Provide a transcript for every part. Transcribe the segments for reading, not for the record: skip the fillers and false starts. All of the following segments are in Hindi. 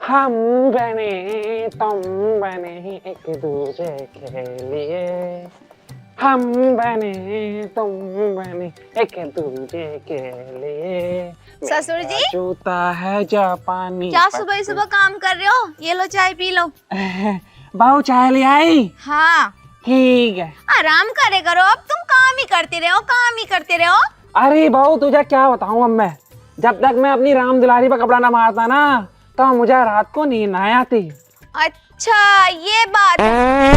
हम बने तुम बने एक दूजे के लिए, हम बने तुम बने एक दूजे के लिए। ससुर जी, जूता है जापानी। क्या सुबह सुबह काम कर रहे हो? ये लो चाय पी लो। बहू चाय ले आई? हाँ। ठीक है। आराम करे करो, अब तुम काम ही करते रहो, काम ही करते रहो। अरे बहू तुझे क्या बताऊं, अब मैं जब तक मैं अपनी राम दुलारी पर कपड़ा ना मारता ना तो मुझे रात को नींद ना आती। अच्छा ये बात है।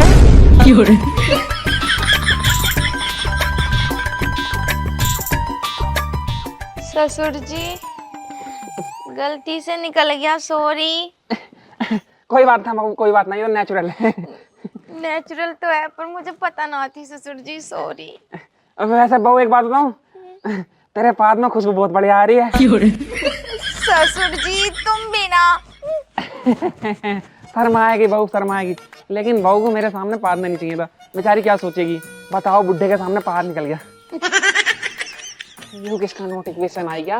ससुर जी, गलती से निकल गया, सॉरी। कोई बात ना बहू, कोई बात नहीं, ये नेचुरल है। नेचुरल तो है पर मुझे पता ना थी ससुर जी, सॉरी। वैसे बहू एक बात बताऊं, तेरे पाद में खुशबू बहुत बढ़िया आ रही है। ससुर जी तुम भी ना। शर्माएगी बहू, शर्माएगी, लेकिन बहू को मेरे सामने पाद नहीं चाहिए था। बेचारी क्या सोचेगी बताओ, बुड्ढे के सामने पाद निकल गया। यूं किसका नोटिफिकेशन आई क्या?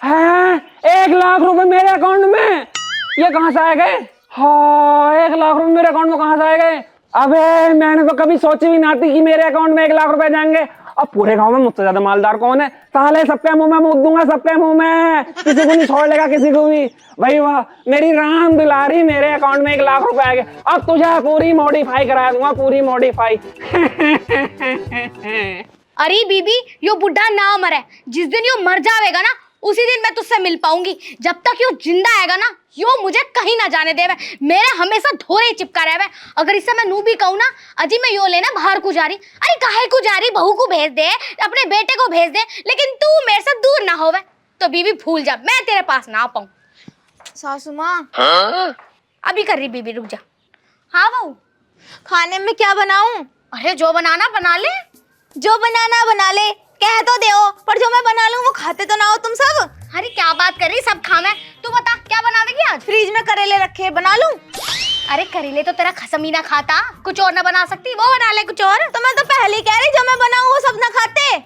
है 1,00,000 रुपए मेरे अकाउंट में, ये कहां से आ गए? हाँ 1,00,000 रुपए मेरे अकाउंट में कहां से आ गए? अबे मैंने तो कभी सोची भी ना थी कि मेरे अकाउंट में 1,00,000 रुपए जाएंगे। अब पूरे गांव में मुझसे ज्यादा मालदार कौन है? साले सबके मुंह में मुद्द दूंगा, सबके मुंह में, किसी को नहीं छोड़ लेगा, किसी को भी। भाई वाह, मेरी राम दुलारी, मेरे अकाउंट में 1,00,000 रुपए आ गए। अब तुझे पूरी मॉडिफाई करा दूंगा, पूरी मॉडिफाई। अरे बीबी, यो बुढ़ा ना मरे, जिस दिन यो मर जाएगा ना उसी दिन मैं तुझसे मिल पाऊंगी। जब तक यो जिंदा आएगा ना यो मुझे कहीं ना जाने देवे, मेरे हमेशा धोरे चिपका रहे। अगर इससे मैं नू भी कहूँ ना, अजी मैं यो लेना बाहर को जा रही, अरे काहे को जा रही, बहू को भेज दे, अपने बेटे को भेज दे, लेकिन तू मेरे से दूर ना होवे तो बीबी भूल जा, मैं तेरे पास ना आ पाऊँ। सासू माँ। अभी कर रही बीबी, रुक जा। हाँ बहू, खाने में क्या बनाऊं? अरे जो बनाना बना ले। जो बनाना बना ले, कह तो दे, पर जो मैं बना लूं वो खाते तो ना हो तुम सब। अरे क्या बात कर रही, सब खाना है। तू बता क्या बनावेगी आज? फ्रिज में करेले रखे, बना लूं? अरे करेले तो तेरा खसम ही ना खाता, कुछ और ना बना सकती? वो बना ले कुछ और। तो मैं तो पहले ही कह रही, जो मैं बनाऊं वो सब ना खाते।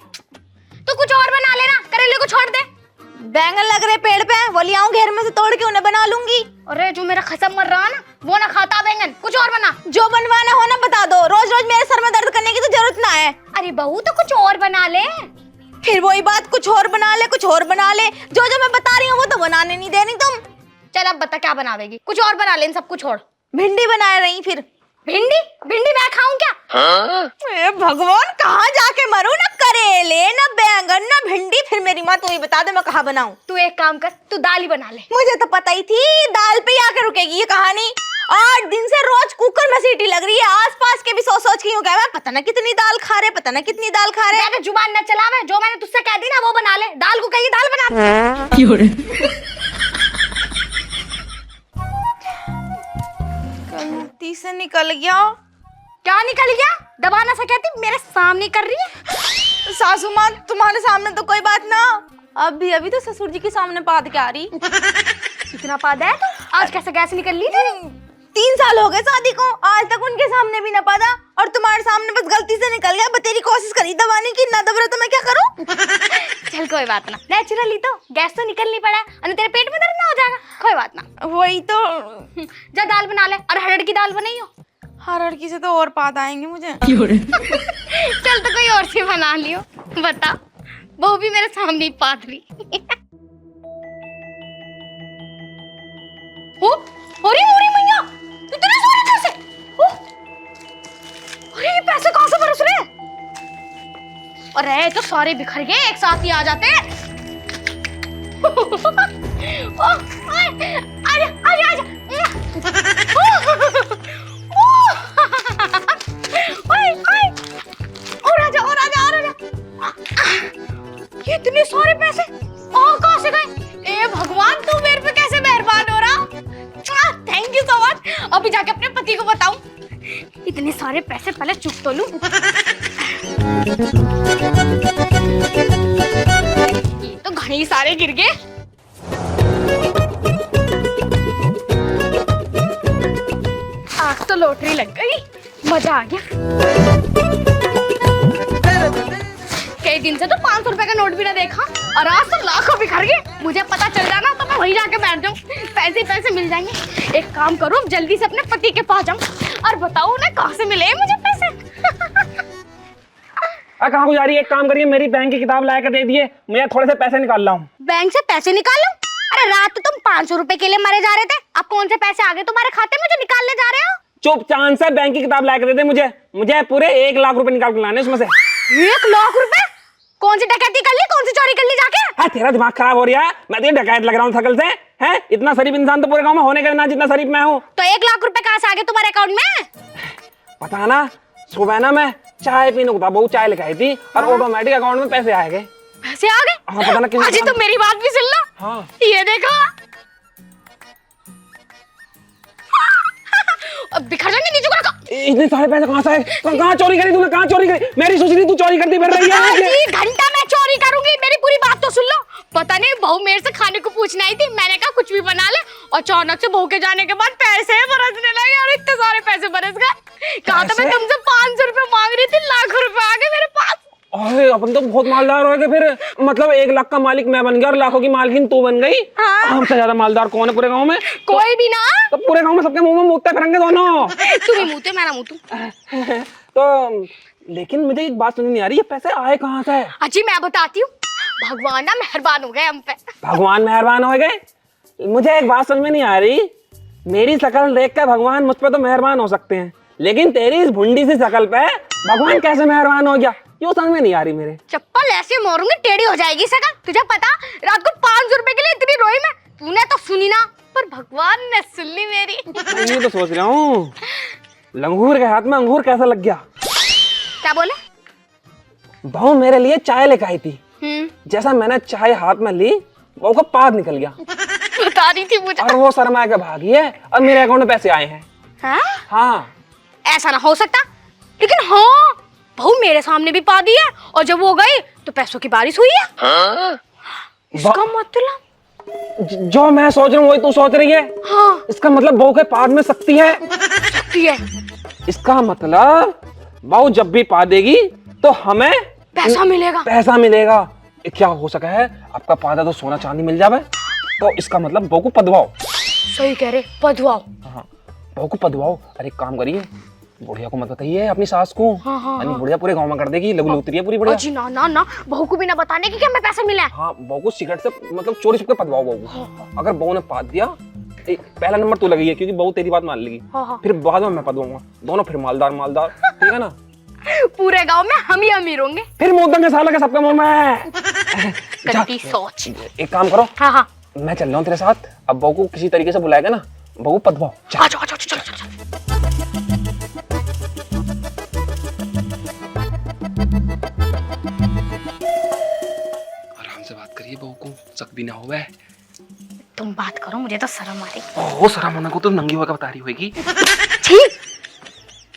तो कुछ और बना लेना, करेले को छोड़ दे। बैंगन लग रहे पेड़ पे, वो ले आऊं घर में से तोड़ के, उन्हें बना लूंगी। अरे जो मेरा खसम मर रहा ना वो ना खाता बैंगन, कुछ और बना। जो बनवाना हो ना बता दो, रोज रोज मेरे सर में दर्द करने की तो जरूरत ना है। अरे बहू तो कुछ और बना ले। फिर वही बात, कुछ और बना ले, कुछ और बना ले। जो जो मैं बता रही हूँ वो तो बनाने नहीं दे रही तुम। चल अब बता क्या बनावेगी, कुछ और बना ले, इन सब कुछ छोड़। भिंडी बना रही फिर। भिंडी? भिंडी मैं खाऊं क्या? ए भगवान, कहाँ जाके मरूं, ना करेले ना बैंगन ना भिंडी। फिर मेरी माँ तू ही बता दे मैं कहाँ बनाऊं। तू एक काम कर, तू दाल ही बना ले। मुझे तो पता ही थी दाल पे ही आके रुकेगी ये कहानी। 8 दिन से रोज कुकर में सीटी लग रही है, आसपास के भी सोच सोच के यूं कह रहा है, पता ना कितनी दाल खा रहे, पता ना कितनी दाल खा रहे। ज्यादा जुबान न चलावे, जो मैंने तुझसे कह दी ना वो बना ले। दाल को कही दाल बना। गलती से निकल गया। क्या निकल गया? दबा ना सकती, मेरे सामने कर रही है। सासू माँ तुम्हारे सामने तो कोई बात ना, अभी अभी तो ससुर जी के सामने पाद के आ रही। इतना पादा है तो आज कैसे गैस निकल ली तेरी? 3 साल हो गए शादी को, आज तक उनके सामने भी ना पादा, और तुम्हारे सामने बस गलती से निकल गया। बतेरी कोशिश करी दबाने की, ना दब रहा तो मैं क्या करूं? चल कोई बात ना, नेचुरली तो गैस तो निकलनी पड़ा है, और तेरे पेट में दर्द ना हो जाएगा, कोई बात ना। वही तो। जा दाल बना ले, और हरड़ की दाल बनाई हो। हर लड़की से तो और पाद आएंगे मुझे। चल तो कोई और सी बना लियो, बता। वो भी मेरे सामने ही पाद रही। ओ, अरे मोरी मैया, इतने सारे पैसे! ओ, अरे ये पैसे कहाँ से बरस रहे? अरे तो सारे बिखर गए, एक साथ ही आ जाते। ओ, आजा, आजा, आजा। और आजा, और आजा, और आजा। ये इतने सारे पैसे कहाँ से गए? ए भगवान, तू मेरे पे कैसे मेहरबान हो रहा? Thank you so much. अभी जाके अपने पति को बताऊं। इतने सारे पैसे पहले चुप तो लूं। ये तो घने सारे गिर गए। आज तो लॉटरी लग गई। मजा आ गया। कई दिन से तो 500 रुपए का नोट भी ना देखा और आज तो लाखों बिखर गए। मुझे पता चल जाना तो मैं वहीं जाके बैठ जाऊँ, पैसे पैसे मिल जाएंगे। एक काम करूँ, जल्दी से अपने पति के पास जाऊँ और बताओ ना कहाँ से मिले मुझे पैसे। कहाँ को जा रही है? एक काम करिए, मेरी बैंक की किताब ला कर दे दिए, मुझे थोड़े से पैसे निकाल रहा हूँ। बैंक से पैसे निकाल लो? अरे रात तो तुम 500 रुपए के लिए मरे जा रहे थे, अब कौन से पैसे आ गए तुम्हारे खाते में जो निकालने जा रहे हो? चुप चांद से बैंक की किताब ला कर दे दे मुझे पूरे 1 लाख रुपए निकाल कर लाने उसमें से। 1 लाख रुपए? कौन सी डकैती कर ली, कौन सी चोरी कर ली जाके? हाँ, तेरा दिमाग खराब हो रहा है? मैं तो डकैत लग रहा हूँ शकल से? हैं? इतना शरीफ इंसान तो पूरे गांव में होने का ना जितना शरीफ मैं हूँ। तो 1 लाख रुपए कहाँ से आ गए तुम्हारे अकाउंट में? पता ना, सुबह ना मैं चाय पीने को था, बहुत चाय लेके आई थी और ऑटोमेटिक अकाउंट में पैसे आ गए। पैसे आ गए? हाँ, पता ना किस। अजी तो मेरी बात भी सुन लो। हाँ। ये देखो। अब बिखर जाएंगे, नीचे को रखो। इतने सारे पैसे कहाँ से आए? कहाँ चोरी करी तूने? कहाँ चोरी करी? मेरी सोच रही तू चोरी करती फिर रही है। जी घंटा मैं चोरी करूंगी, मेरी पूरी बात तो सुन लो। पता नहीं बहू मेरे से खाने को पूछने आई थी, मैंने कहा कुछ भी बना ले और अचानक से बहू के जाने के बाद पैसे बरसने लगे और इतने सारे पैसे बरस गए। कहा था मैं तुमसे 500 रुपए मांग रही थी, लाखों रुपए आ गए मेरे पास। अरे अपन तो बहुत मालदार हो गए फिर। मतलब 1 लाख का मालिक मैं बन गया और लाखों की मालकिन तू बन गई। हाँ। हमसे ज्यादा मालदार कौन है पूरे गांव में? कोई भी ना। तो पूरे गांव में सबके मुंह में मूतते फिरेंगे दोनों। तुम ही मुँह मैं ना मुँह। तो लेकिन मुझे एक बात समझ नहीं आ रही, ये पैसे आए कहाँ से? अजी मैं बताती हूँ, भगवान ना मेहरबान हो गए हम पे। भगवान मेहरबान हो गए? मुझे एक बात समझ में नहीं आ रही, मेरी शक्ल देख कर भगवान मुझ पर तो मेहरबान हो सकते हैं, लेकिन तेरी इस भुंडी सी शक्ल पे भगवान कैसे मेहरबान हो गया, ये समझ में नहीं आ रही मेरे। चप्पल ऐसे मारूंगी टेढ़ी हो जाएगी शक्ल। तुझे पता रात को 500 रुपए के लिए इतनी रोई मैं, तूने तो सुनी ना, पर भगवान ने सुन ली मेरी। ये तो सोच रहा हूँ, लंगूर के हाथ में अंगूर कैसा लग गया। क्या बोले? बहू मेरे लिए चाय लेकर आई थी, जैसा मैंने चाय हाथ में ली बहू का पाद निकल गया। बता रही थी मुझे। और वो शर्मा के भागी है और मेरे अकाउंट में पैसे आए हैं। हाँ? हाँ। ऐसा ना हो सकता, लेकिन हाँ बहू मेरे सामने भी पा दी है और जब वो गई तो पैसों की बारिश हुई है। हाँ? इसका मतलब जो मैं सोच रहा हूँ वही तू सोच रही है। हाँ। इसका मतलब बहू के पाद में शक्ति है। शक्ति है? इसका मतलब बहू जब भी पा देगी तो हमें पैसा मिलेगा। पैसा मिलेगा। क्या हो सका है, आपका पादा तो सोना चांदी मिल जावे, तो इसका मतलब बहू को पदवाओ। सही कह रहे, पदवाओ। हाँ, बहू को पदवाओ। अरे काम करिए, बुढ़िया को मत बताइए अपनी सास को। हाँ। बुढ़िया पूरे गांव में कर देगी, लगू लुतरी है पूरी बुढ़िया। जी ना ना ना, बहू को भी ना बताने की कि हमें पैसे मिले। हाँ, बहू को सिगरेट से मतलब चोरी छुपके पदवाओ बहू को। अगर बहू ने पाद दिया, पहला नंबर तू लगेगी क्योंकि बहू तेरी बात मान लेगी। फिर बाद में मैं पदवाऊंगा, दोनों फिर मालदार मालदार, ठीक है ना। पूरे गांव में हम ही अमीर होंगे। फिर मोदन के साल के सबके मुंह में। गंदी सोच। एक काम करो, हाँ मैं चल रहा हूँ तेरे साथ। अब बहू को किसी तरीके से बुलाएगा ना, बहू पदवाओ। चलो चलो चलो। आराम से बात करिए, बहू को शक भी ना होवे। तुम बात करो, मुझे तो शर्म आ रही। ओह, शर्म होने को तो नंगी होकर बता रही होगी। ठीक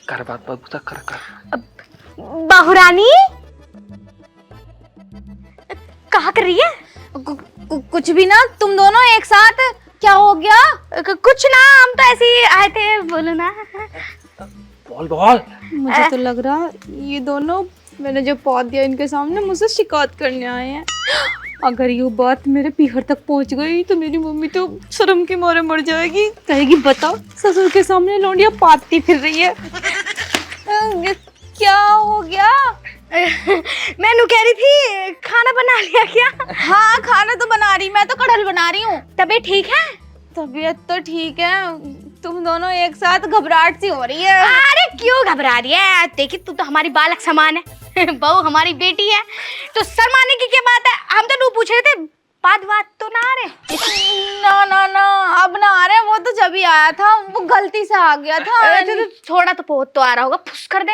कर बात बहू कर। बहुरानी कहाँ कर रही है? कुछ भी ना, तुम दोनों एक साथ क्या हो गया? कुछ ना, हम तो ऐसे ही आए थे। बोलो ना। बोल। मुझे तो लग रहा ये दोनों मैंने जो पौध दिया इनके सामने मुझसे शिकायत करने आए हैं। अगर ये बात मेरे पीहर तक पहुंच गई तो मेरी मम्मी तो शर्म के मारे मर जाएगी। कहेगी बताओ ससुर के सामने लौंडिया पाती फिर रही है। क्या हो गया? मैनू कह रही थी खाना बना लिया क्या? हाँ खाना तो बना रही, मैं तो कढ़ल बना रही हूँ। तबीयत ठीक है? तबीयत तो ठीक है, तुम दोनों एक साथ घबराहट सी हो रही है। अरे क्यों घबरा रही है? देखी तू तो हमारी बालक समान है। बहू हमारी बेटी है, तो शर्माने की क्या बात है? हम तो पूछ रहे थे बात तो ना आ रहे। ना अब ना आ रहे, वो तो जब ही आया था वो गलती से आ गया था। तो थोड़ा तो बहुत तो आ रहा होगा, फुस कर दे।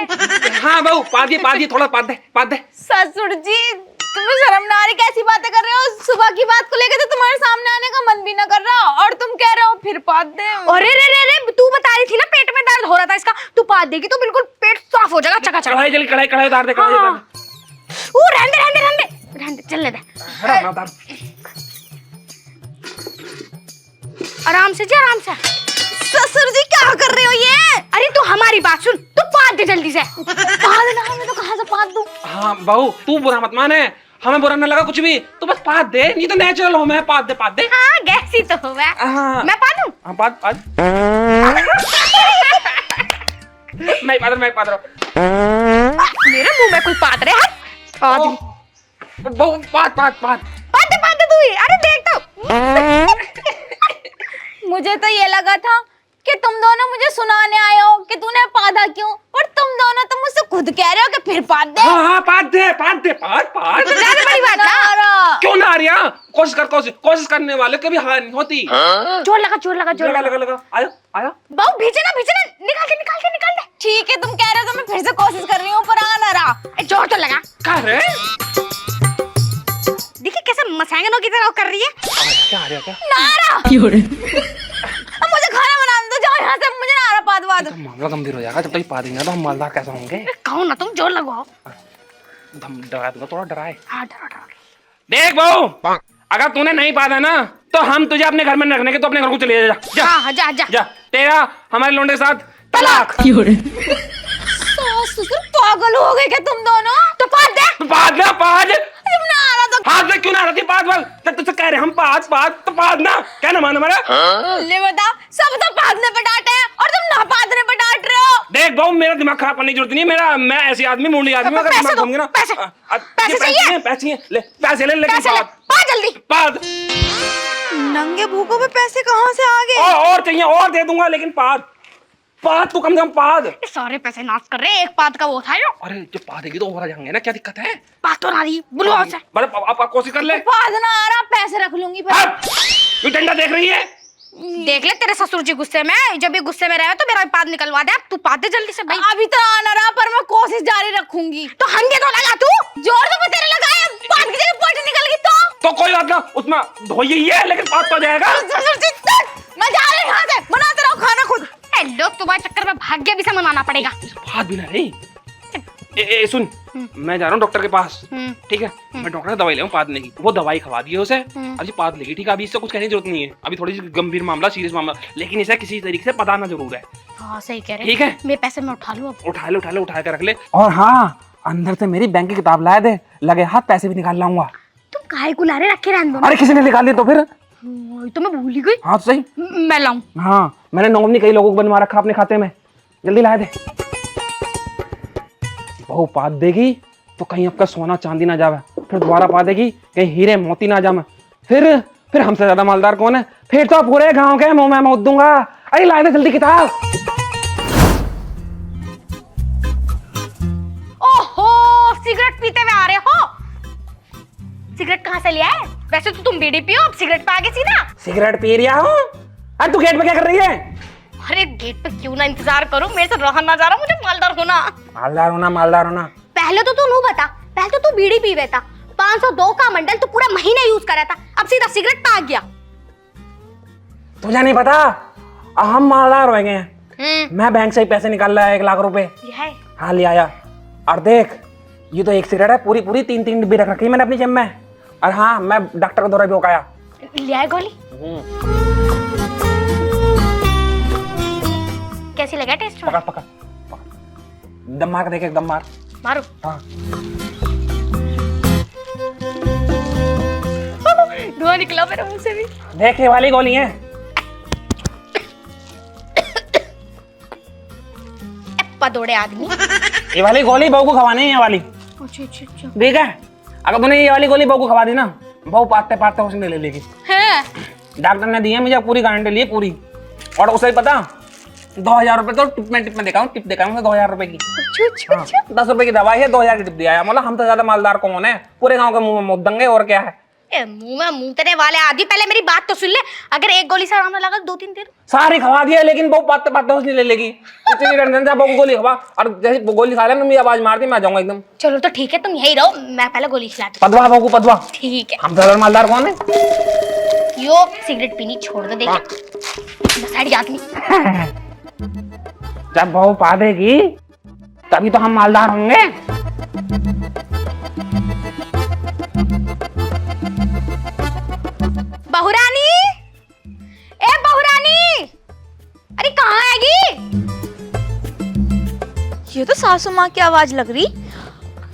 हाँ बहू, पाद दिए थोड़ा पाद दे। ससुर जी तुम्हें शर्म ना आ रही? कैसी बातें कर रहे हो? सुबह की बात को लेकर तो तुम्हारे सामने आने का मन भी ना कर रहा और तुम कह रहे हो फिर पाद दे। अरे रे तू बता रही थी ना पेट में दर्द हो रहा था इसका, तू पाद देगी तो बिल्कुल पेट साफ हो जाएगा। चका कढ़ाई जल्दी कढ़ाई उतार दे। वो रहने दे चलने दे। आराम से जी, आराम से। ससुर जी क्या कर रहे हो ये? अरे तू हमारी बात सुन, तू पाद दे जल्दी से। पाद ना, मैं तो कहाँ से पाद दूं? हाँ बहू, तू बुरा मत माने, हमें बुरा न लगा कुछ भी, तू बस पाद दे, नहीं तो नेचुरल हो, मैं पाद दे। हाँ गैसी तो हूँ हाँ। मैं पाद दूं? हाँ पाद मैं पाद रहा मेरे मुंह में कोई पाद रहे हाथ पाद हूँ। बहू पाद पाद दे तू ही। अरे देख तो मुझे तो ये लगा था कि तुम दोनों मुझे सुनाने आए हो कि तूने पादा क्यों, पर तुम दोनों तो मुझसे खुद कह रहे हो कि फिर पाद दे। हाँ पाद दे तो ज्यादा बड़ी बात ना। क्यों ना आ रही? कोशिश करने वाले कभी हार नहीं होती। जोर लगा आया बाबू, भेजे ना निकाल दे। ठीक है तुम कह रहे हो तो मैं फिर से कोशिश कर रही हूँ, पर आ ना रहा। जोर तो लगा। क्या रे? देखिए कैसे मसांगनों की तरह कर रही है। क्या आ रहा? नारा अब मुझे खाना बनाने दो, जाओ यहाँ से, मुझे नारा पाद वाद। मामला गंभीर हो जाएगा जब तक पा देंगे तो हम मालदार कैसे होंगे? कहो ना तुम, जोर लगवाओ। हम डरा दूंगा, थोड़ा डराए। हाँ डरा। देख बहू, अगर तूने नहीं पादा ना तो हम तुझे अपने घर में रखने के, तो अपने घर को चले जा। हाँ जा। तेरा हमारे लोंडे के साथ तलाक। ससुर पागल हो गए क्या तुम दोनों? तो पाद दे। पाद तुम ना आ रहा तो हाथ में क्यों ना रही? पाद तब तुझसे कह रहे हम पाद तो पाद ना, क्या ना माने हमारा? ले बता, सब तो पादने पे डांटे हैं और तुम ना पादने पे डांट रहे हो। देख बहू, मेरा दिमाग खराब करने की जरूरत नहीं है, मैं ऐसी आदमी, मूली आदमी, अगर पैसे दिमाग दो, घूमेंगे ना। पैसे चाहिए? पैसे ले, पैसे ले, लेकिन पैसे ले, पा जल्दी। पाद नंगे भूखों पे पैसे कहाँ से आ गए? और चाहिए, और दे दूंगा, लेकिन पाद तू कम से कम पाद। ये सारे पैसे नाश कर रहे हैं, एक पाद का वो था जो। अरे जब पादेगी तो और आ जाएंगे ना, क्या दिक्कत है? पाद तो ना रही, बुलवाओ से। आप कोशिश कर ले। पाद ना आ रहा, पैसे रख लूंगी फिर। तू डंडा देख रही है? देख ले तेरे ससुर जी गुस्से में, जब ये गुस्से में रहे तो मेरा पाद निकलवा दे। अब तू पाद दे जल्दी से भाई। अभी तो आ ना रहा, पर मैं कोशिश जारी रखूंगी। तो हंगे तो लगा तू, जोर तो मैं तेरे लगाया, पाद की जगह पोटी निकल गई तो कोई बात ना, उसमें धोई ही है, लेकिन पाद तो आ जाएगा। ससुर जी मैं जा रही हूं यहाँ से, बनाते रहो खाना खुद। लोग तुम्हारे चक्कर में भाग्य भी से मनाना पड़ेगा। पाद भी ना रही। सुन, मैं जा रहा हूँ डॉक्टर के पास, ठीक है? मैं डॉक्टर से दवाई ले पादने की, वो दवाई खवा दी है उसे, अभी पाद लेगी, ठीक है? अभी इससे कुछ कहने की जरूरत नहीं है, अभी थोड़ी सी गंभीर मामला, सीरियस मामला, लेकिन इसे किसी तरीके से पताना जरूर है। हाँ सही कह रहे, ठीक है? मेरे पैसे मैं उठा लूं अब। उठा के रख ले। और हाँ, अंदर से मेरी बैंक की किताब लाए दे, लगे हाथ पैसे भी निकाल लाऊंगा। तुम काहे को ला रहे, रखे रहने दो। अरे किसी ने निकाल ली तो फिर? तो मैं भूल ही गई। हाँ सही, मैं लाऊं। हाँ मैंने नॉमिनी कई लोगों को बनवा रखा अपने खाते में, जल्दी ला दे। बहू पाद देगी तो कहीं आपका सोना चांदी ना जावे, फिर दोबारा पा देगी कहीं हीरे मोती ना जावे, फिर हमसे ज्यादा मालदार कौन है? फिर तो पूरे गांव के मुंह में मुद्द दूंगा। अरे ला दे जल्दी किताब। ओहो, सिगरेट पीते हुए आ रहे हो? सिगरेट कहाँ से लिया है? वैसे तो तुम बीड़ी पियो, अब सिगरेट पे आ गए सीधा। सिगरेट पी रहा हूँ। अरे तू गेट पे क्या कर रही है? अरे गेट पे क्यों ना इंतजार करूं, मेरे से रहा ना जा रहा, मुझे मालदार होना। मालदार होना। पहले तो तू नू बता, पहले तो तू बीड़ी पीवे था, 502 का मंडल तो पूरा महीना यूज करा था, अब सीधा सिगरेट पे आ गया। तुझे नहीं पता, हम मालदार हो गए हैं। मैं बैंक से ही पैसे निकाल लाया 1 लाख रुपए। हाँ ले आया। और देख, ये तो एक सिगरेट है, पूरी 3 डिब्बी रख रखी मैंने अपनी जेब में। और हाँ, मैं डॉक्टर का दौरा भी होकर आया। लिया है गोली? कैसी लगा टेस्ट में? पकड़ दम मार के देख, एकदम मार। मारो। हाँ। धुआं निकला मेरे मुंह से भी। देख ये वाली गोली है। पदोड़े आदमी। ये वाली गोली बहू को खवानी है, ये वाली। अच्छा। ठीक है, अगर तूने ये वाली गोली बहू को खवा दी ना, बहू पाते उसने ले लेगी। डॉक्टर ने दी है मुझे, पूरी गारंटी ली है पूरी। और उसे पता 2000 रुपए तो टिप में दिखाऊंगा 2000 रुपए की। 10 रुपए की दवाई है, 2000 की टिप दिया है। मतलब हम तो ज्यादा मालदार कौन है? पूरे गांव के मुंह में मुद्द देंगे, और क्या है? मुंह में मुंह तेरे वाले आदि, पहले मेरी बात तो सुन ले। अगर एक गोली से आराम ना लगा, 2-3 देर सारी खवा दिया, लेकिन बहू पाते उसने ले लेगी। इतनी टेंशन से बहू गोली खवा, और जैसे गोली खा ले ना, मेरी आवाज मारती, मैं जाऊंगा एकदम। चलो तो ठीक है, तुम यही रहो, मैं पहले गोली खिलाती हूं। पदवा बहू, पदवा। ठीक है। हम ज्यादा मालदार कौन है? यो सिगरेट पीनी छोड़ दो, देख साइड आदमी। जब बहू पा देगी तभी तो हम मालदार होंगे। बहुरानी, ए बहुरानी, सासू माँ की आवाज लग रही।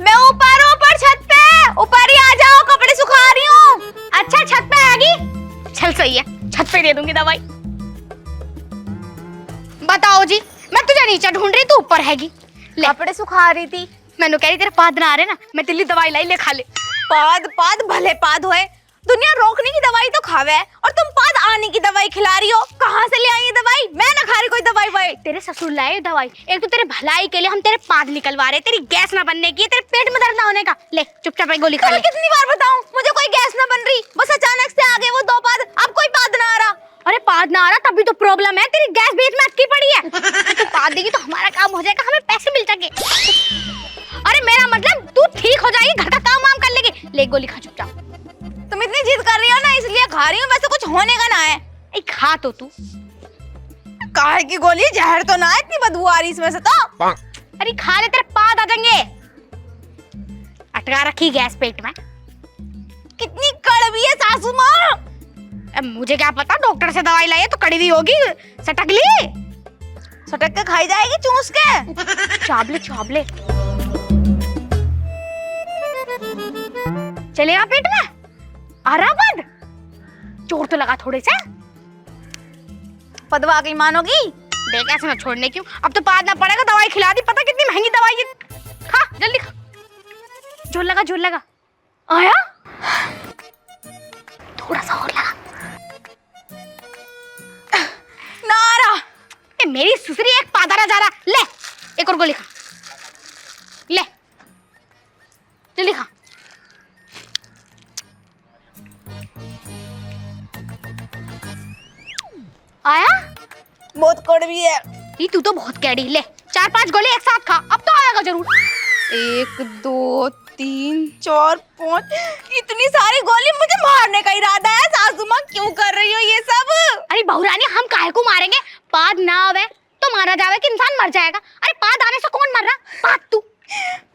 मैं ऊपर छत पे, ऊपर ही आ जाओ, कपड़े सुखा रही हूँ। अच्छा छत पे आएगी, चल सही है, छत पे दे दूंगी दवाई। बताओ जी, मैं तुझे नीचे ढूंढ रही, तू ऊपर हैगी। ले कपड़े सुखा रही थी। मैंने कह रही तेरे पाद ना आ रहे ना, मैं दिल्ली दवाई लाई, ले खा ले। पाद पाद भले पाद होए, दुनिया रोकने की दवाई तो खावे, और तुम पाद आने की दवाई खिला रही हो। कहाँ से ले आई ये दवाई? मैं ना खा रही कोई दवाई वाई। तेरे ससुर लाए दवाई, एक तो तेरे भलाई के लिए हम तेरे पाद निकलवा रहे, तेरी गैस ना बनने की, तेरे पेट में दर्द ना होने का। ले चुपचाप एक गोली खा ले। कितनी बार बताऊं, मुझे कोई गैस ना बन रही, बस अचानक से आ गए वो 2 पाद, अब कोई पाद ना आ रहा। अरे पाद ना आ रहा तभी तो प्रॉब्लम है, तेरी गैस बीच में अटकी पड़ी है। तू पाद देगी तो हमारा काम हो जाएगा, हमें पैसे मिल जाएंगे। अरे मेरा मतलब तू ठीक हो जाएगी, घर का काम वाम कर लेगी। ले गोली खा चुपचाप। तुम इतनी जिद कर रही हो ना, इसलिए खा रही हूँ, वैसे कुछ होने का ना है। खा तो तू। काहे की गोली? जहर तो ना है, इतनी बदबू आ रही इसमें से तो। अरे खा ले, तेरे पाद आ जाएंगे। अटका रखी गैस पेट में। कितनी कड़वी है सासू माँ। अब मुझे क्या पता, डॉक्टर से दवाई लाई है तो कड़वी होगी। सटक ली, सटक के खाई जाएगी चूस के। चावले चावले चलेगा पेट में। आ रहा पाद? चोट तो लगा थोड़े से। पदवा गई मानोगी? देख ऐसे ना छोड़ने क्यों, अब तो पाद ना पड़ेगा, दवाई खिला दी, पता कितनी महंगी दवाई है। खा जल्दी खा। जोर लगा जोर लगा। आया थोड़ा सा और लगा। नारा मेरी सुसरी एक पादारा जा रहा। ले एक और गोली खा, ले जल्दी खा। आया? बहुत कड़वी है। ये तू तो बहुत कैडी। ले 4-5 गोली एक साथ खा, अब तो आएगा जरूर। 1 2 3 4 5, इतनी सारी गोली, मुझे मारने का इरादा है। सासू माँ क्यों कर रही हो ये सब? अरे बहुरानी, हम काहे को मारेंगे? पाद ना आवे तो मारा जावे कि इंसान मर जाएगा। अरे पाद आने से कौन मर रहा? पाद तू।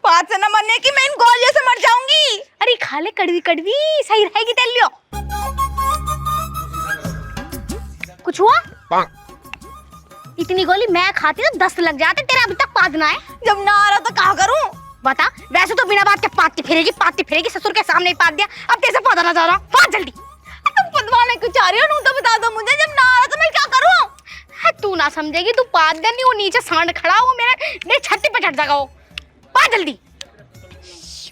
पाद से न मरने की, मैं इन गोलियों से मर जाऊंगी। अरे खा ले, कड़वी कड़वी सही रहेगी तेरे लिए। कुछ हुआ? इतनी गोली मैं खाती तो 10 लग जाते, तेरा अभी तक पाद ना है। जब ना आ रहा तो क्या करूं? बता, वैसे तो बिना बात के पादती फिरेगी, ससुर के सामने ही पाद दिया, अब कैसे पादा ना जा रहा? पाद जल्दी। तुम पदवाने क्यों चाह रही हो? नू तो बता दो मुझे, जब ना आ रहा तो मैं क्या करूं? है तू ना समझेगी, तू पाद दे नहीं, वो नीचे सांड खड़ा हो, मेरे छत्ती पे चढ़ जाएगा वो। पाद जल्दी।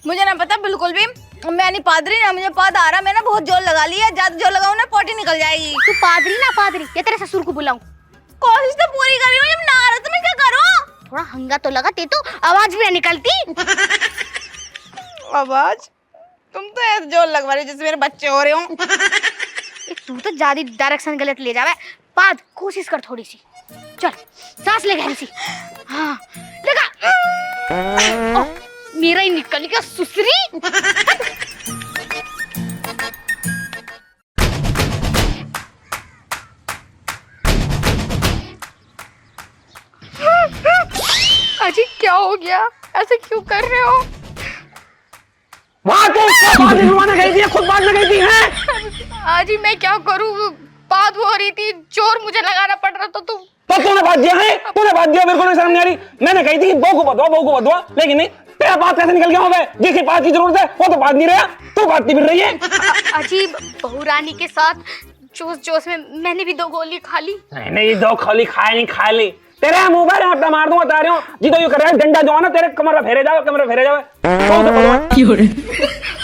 मुझे ना पता बिल्कुल भी, मैं नहीं पादरी ना, मुझे पाद आ रहा। मैंने बहुत जोर लगा लिया, ज्यादा जोर लगाऊं ना पोटी निकल जाएगी। तू पादरी ना पादरी, या तेरे ससुर को बुलाऊं? कोशिश तो पूरी कर रही हूँ, जब ना आ रहा तो मैं क्या करूं? थोड़ा हंगा तो लगा, ते तो आवाज भी नहीं निकलती। आवाज? तुम तो ऐसे जोर लगवा रही हो जैसे मेरे बच्चे हो रहे हो। तू तो ज्यादा डायरेक्शन गलत ले जावे। पाद कोशिश कर थोड़ी सी, चल सांस ले गहरी सी। हाँ लगा। मेरा ही निकल गया सुसरी। अजी क्या हो गया? ऐसे क्यों कर रहे हो? वहाँ तो गई थी, खुद बाद में गई थी हैं? आजी मैं क्या करूं, बात हो रही थी, जोर मुझे लगाना पड़ रहा था। तुम तो तूने बात दिया है, तूने बात दिया, मेरे को नहीं शर्म नहीं आ रही। मैंने कही थी बहू को बदवा, लेकिन नहीं, तेरा बात कैसे निकल गया होगा? जिसकी बात की जरूरत है वो तो बात नहीं रहा, तू बात नहीं फिर रही है। अजीब बहुरानी के साथ जोश में मैंने भी 2 गोली खा ली। नहीं 2 गोली खाए नहीं, खा ली। तेरे मुंह पर आपका मार दूंगा, बता रही हूँ जी। तो ये कर रहा है, डंडा जो है ना तेरे कमर फेरे जाओ।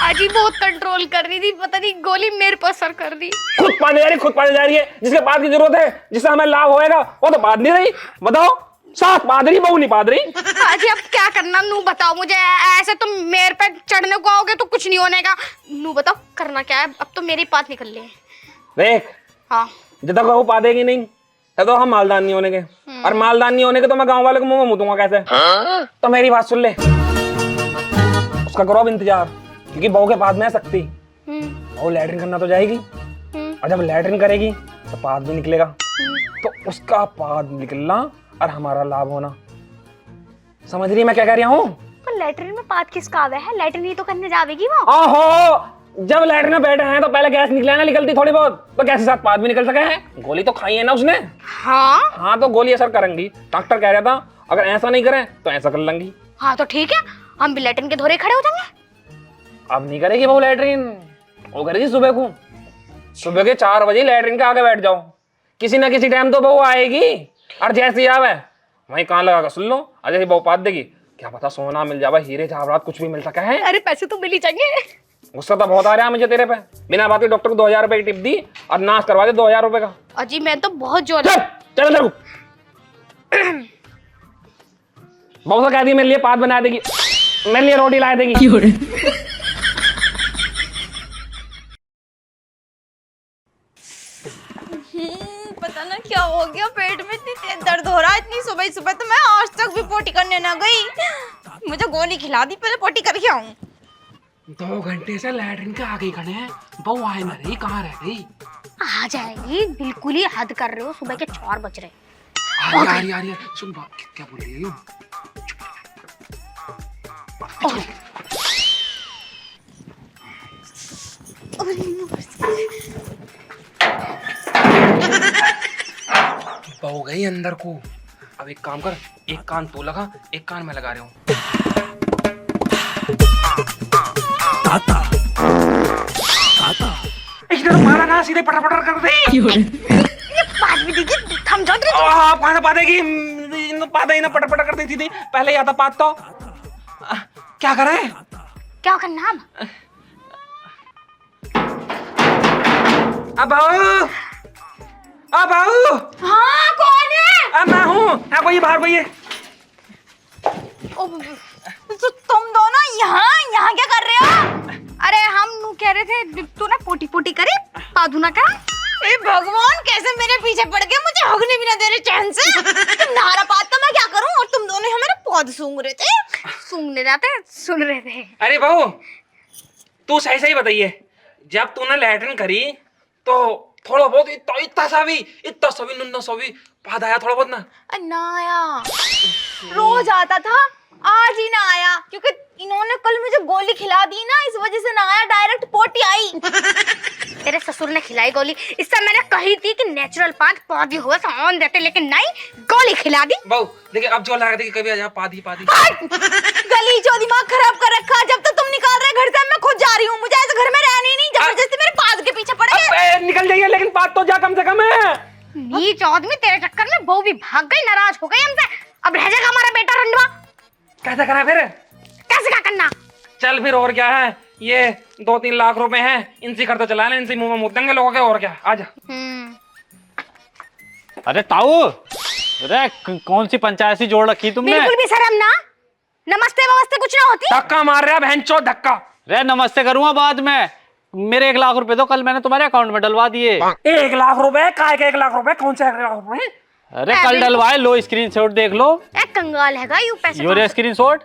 अजी बहुत कंट्रोल कर रही थी, पता नहीं गोली मेरे पर असर कर दी। खुद पाने जा रही है। जिसके बात की जरूरत है, जिससे हमें लाभ होएगा, वो तो बात नहीं रही। बताओ, साथ पाद रही, बहू नहीं पाद रही। अजी अब क्या करना, नू बताओ मुझे। ऐसे तुम मेरे पे चढ़ने को आओगे तो कुछ नहीं होने का। नू बताओ करना क्या है? अब तो मेरी बात निकल रही है। देख, हाँ जब तक वो पादेगी नहीं, तब तो हम मालदान नहीं होने के। और मालदान नहीं होने के तो मैं गांव वाले को मुंह में मुँह दूंगा कैसे? तो मेरी बात सुन ले, उसका करो अब इंतजार, क्योंकि बहू के पाद में है शक्ति। वो लैट्रिन करना तो जाएगी, और जब लैट्रिन करेगी तो पाद भी निकलेगा। तो उसका पाद निकलना और हमारा लाभ होना। समझ रही मैं क्या कह रहा हूँ? पर लैट्रिन में पाद किसका आवे है? लैट्रिन ही तो करने जावेगी वो। आहो, जब लैट्रिन में बैठे हैं तो पहले गैस निकले ना, निकलती थोड़ी बहुत, तो गैस के साथ पाद भी निकल सके हैं। गोली तो खाई है ना उसने। हाँ तो गोली असर करेंगी, डॉक्टर कह रहा था। अगर ऐसा नहीं करें तो ऐसा कर लेंगी। हाँ तो ठीक है, हम भी लैट्रिन के धोरे खड़े हो जाएंगे। अब नहीं करेगी बहू लैट्रिन, वो करेगी सुबह को। सुबह के 4 बजे लैट्रिन के आगे बैठ जाओ, किसी ना किसी टाइम तो बहू आएगी। और जैसी आवे वहीं कान लगा कर सुन लो, और जैसे बहू पात देगी, क्या पता सोना मिल जावा, हीरे जवाहरात कुछ भी मिल सका है। अरे पैसे तो मिल ही जाएंगे। गुस्सा तो बहुत आ रहा है मुझे तेरे पे। बिना बात के डॉक्टर को 2000 रुपए की टिप दी और नाश करवा दे 2000 रुपए का। अजी मैं तो बहुत जोर चल चल अंदर को। बहू से कह दी मेरे लिए पात बना देगी, मेरे लिए रोटी ला देगी। पता ना क्या हो गया, पेट में इतनी तेज दर्द हो रहा है, इतनी सुबह सुबह। तो मैं आज तक भी पोटी करने ना गई, मुझे गोली खिला दी, पहले पोटी करके आऊं। 2 घंटे से लैट्रिन के आगे ही खड़े हैं, बहू आए ना रही, कहाँ रह गई? आ जाएगी, बिल्कुल ही हद कर रहे हो, सुबह के 4 बज रहे। आ रही है। सुन बात क्या बोल रही है? बहू गई अंदर को। अब एक काम कर, एक कान तू लगा, एक कान मैं लगा रहा हूँ। इधर मारा ना, सीधे पटर पटर कर दे। ये बात भी देखिए, थम जाओ। कहाँ पा देगी? पादा ही ना पटर पटर कर देती थी पहले ही आता पात तो। क्या करें? क्या करना अब? अब हाँ कौन है? अब मैं हूँ। कोई बाहर कोई है। तो तुम दोनों यहाँ क्या कर रहे हो? अरे हम कह रहे थे तू ना पोटी पोटी करे, पादू ना करा। ए भगवान, कैसे मेरे पीछे पड़ गए, मुझे हगने भी ना दे रहे चैन से। तुम नारा पात तो मैं क्या करूं, और तुम दोनों हमारे पौध सूंघ रहे थे। सूंघने जाते, सुन रहे थे। अरे बहू तू सही बताइए, जब तूने लैट्रिन करी तो थोड़ा बहुत इतना सा भी नुन्ना सा भी पाद आया थोड़ा बहुत ना? ना आया, रोज आता था, आज ही ना आया, क्योंकि इन्होंने कल मुझे गोली खिला दी ना, इस वजह से ना आया, डायरेक्ट पोटी आई। तेरे ससुर ने खिलाई गोली, इससे मैंने कही थी कि नेचुरल पाद पौधी हुआ सामान देते, लेकिन नहीं, गोली खिला दी। बहू देखिए अब जो लगा दी कभी आ जा पादी गली जो दिमाग खराब कर रखा, जब तक तुम निकाल रहे घर से मैं खुद जा रही हूँ, मुझे ऐसे घर में रहना ही नहीं, जबरदस्ती मेरे पाद के पीछे पड़ गए। निकल जाइए, लेकिन पाद तो जा कम से कम है। नीच आदमी, तेरे चक्कर में बहू भी भाग गई, नाराज हो गई हमसे। अब रह जाएगा हमारा बेटा रंडवा। कैसे करा फिर? कैसे क्या करना? चल फिर और क्या है, ये 2-3 लाख रुपए हैं, इनसे करता चला लें, इनसे मुंह में मुद्द देंगे लोगों के, और क्या। आजा। अरे ताऊ, अरे कौन सी पंचायत सी जोड़ रखी तुमने? बिल्कुल भी शर्म ना, नमस्ते वमस्ते कुछ ना होती। धक्का मार रहा है बहनचोद, धक्का। रे नमस्ते करूंगा बाद में, मेरे 1 लाख रुपए तो कल मैंने तुम्हारे अकाउंट में डलवा दिए। 1 लाख रुपए? काय के 1 लाख रुपए? कौन से 1 लाख रुपए? अरे कल डलवाए, लो स्क्रीनशॉट देख लो। कंगाल हैगा यू पैसे। Your screenshot.